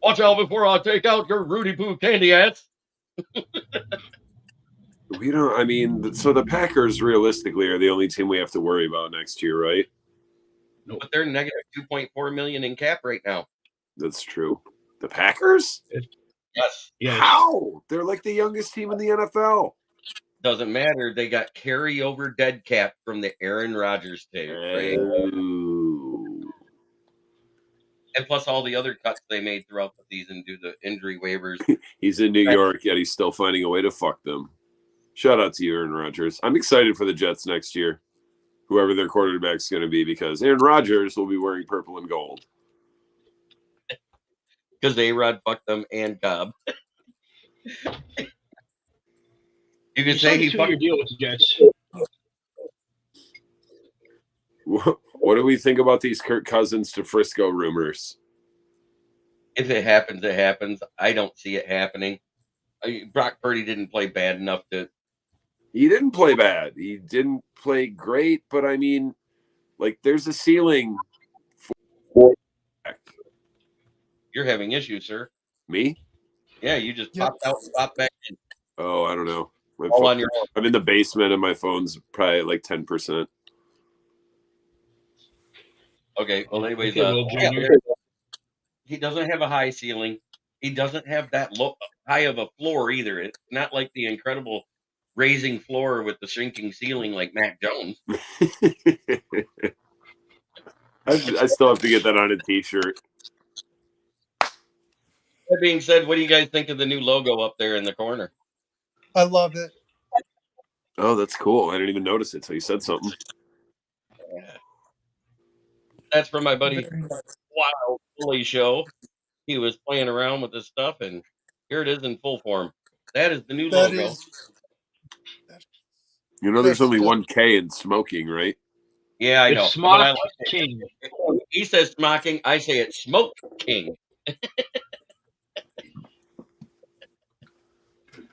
Watch out before I take out your Rudy Poo candy ass. We don't, I mean, so the Packers realistically are the only team we have to worry about next year, right? But they're negative 2.4 million in cap right now. That's true. The Packers? Yes. How? They're like the youngest team in the NFL. Doesn't matter. They got carryover dead cap from the Aaron Rodgers trade. And plus all the other cuts they made throughout the season due to injury waivers. He's in New York, yet he's still finding a way to fuck them. Shout out to you, Aaron Rodgers. I'm excited for the Jets next year, whoever their quarterback's going to be, because Aaron Rodgers will be wearing purple and gold. Because A-Rod fucked them and Cobb. You could say he fucked your deal with the Jets. What do we think about these Kirk Cousins to Frisco rumors? If it happens, it happens. I don't see it happening. Brock Purdy didn't play bad enough to. He didn't play bad. He didn't play great, but I mean, like, there's a ceiling for. You're having issues, sir. Me? Yeah, you just popped out and popped back in. Oh, I don't know. All on your own. I'm in the basement and my phone's probably like 10%. Okay, well, anyways, he doesn't have a high ceiling. He doesn't have that high of a floor either. It's not like the incredible raising floor with the shrinking ceiling like Mac Jones. I still have to get that on a t-shirt. That being said, what do you guys think of the new logo up there in the corner? I love it. Oh, that's cool. I didn't even notice it, so you said something. Yeah. That's from my buddy Wild Bully Show. He was playing around with this stuff, and here it is in full form. That is the new logo. You know, there's only one K in smoking, right? Yeah, I know. It's Smock King. He says smocking. I say it's Smoke King.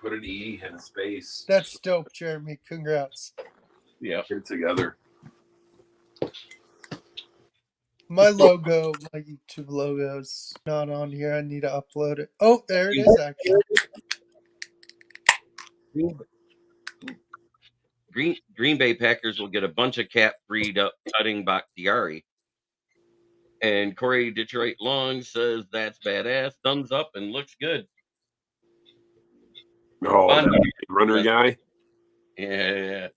Put an E in space. That's dope, Jeremy. Congrats. Yeah. Get together. My logo, my YouTube logo is not on here. I need to upload it. Oh, there it is, actually. Green Bay Packers will get a bunch of cap freed up cutting Bakhtiari. And Corey Detroit Long says that's badass. Thumbs up and looks good. Oh, that runner guy. Yeah.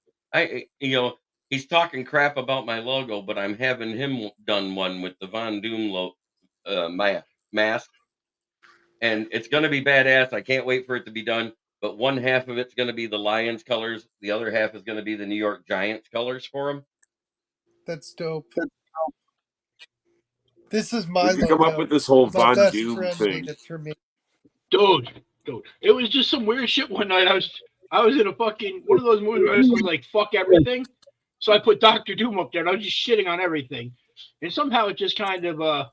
He's talking crap about my logo, but I'm having him done one with the Von Doom mask. And it's going to be badass. I can't wait for it to be done. But one half of it's going to be the Lions colors. The other half is going to be the New York Giants colors for him. That's dope. This is my logo. Come up with this whole My Von best Doom friend thing. made it for me. Dude. It was just some weird shit one night. I was in a fucking one of those movies where I was like, fuck everything. So I put Dr. Doom up there and I was just shitting on everything. And somehow it just kind of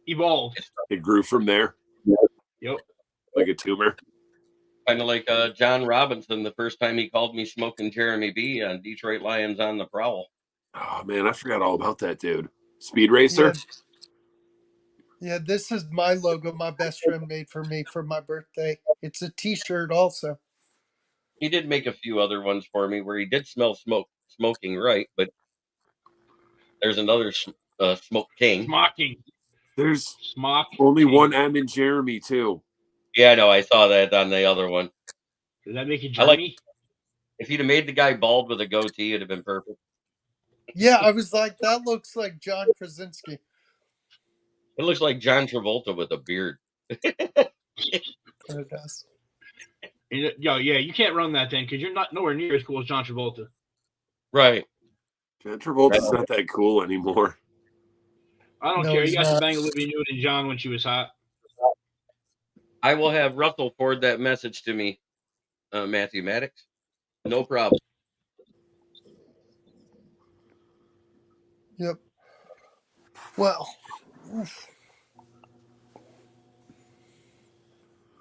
evolved. It grew from there. Yep. Like a tumor. Kind of like John Robinson the first time he called me Smoking Jeremy B on Detroit Lions on the Prowl. Oh, man, I forgot all about that dude. Speed racer? Yeah, this is my logo my best friend made for me for my birthday. It's a t-shirt also. He did make a few other ones for me where he did smell smoking right, but there's another Smoke King. Smocking. There's Smock. only one King. M in Jeremy too. Yeah, no, I saw that on the other one. Does that make it I like Jeremy? if you'd have made the guy bald with a goatee, it'd have been perfect. Yeah, I was like, that looks like John Krasinski. It looks like John Travolta with a beard. It does. Yeah, you can't run that thing because you're not nowhere near as cool as John Travolta. Right. John Travolta's not that cool anymore. I don't No, care. he's You got to not. bang Olivia Newton-John when she was hot. I will have Russell forward that message to me, Matthew Maddox. No problem. Yep. Well,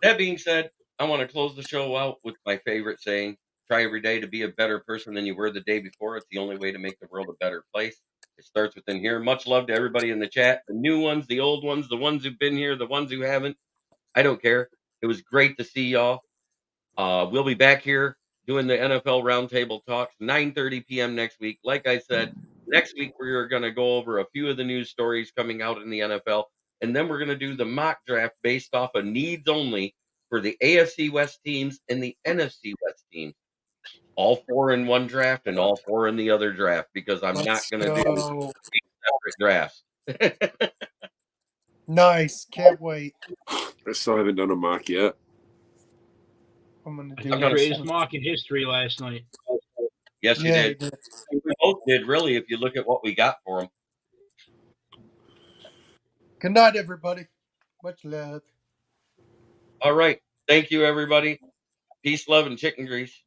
That being said, I want to close the show out with my favorite saying: try every day to be a better person than you were the day before. It's the only way to make the world a better place. It starts within here. Much love to everybody in the chat, the new ones, the old ones, the ones who've been here, the ones who haven't. I don't care. It was great to see y'all. We'll be back here doing the NFL Roundtable Talks, 9:30 p.m. next week. Like I said, next week we're going to go over a few of the news stories coming out in the NFL, and then we're going to do the mock draft based off of needs only for the AFC West teams and the NFC West teams. All four in one draft and all four in the other draft because I'm not let's going to do go. separate drafts. Nice. Can't wait. I still haven't done a mock yet. I'm gonna I do think gonna- the greatest mock in history last night. Yes, you Yeah, did. We both did, really, if you look at what we got for them. Good night, everybody. Much love. All right. Thank you, everybody. Peace, love, and chicken grease.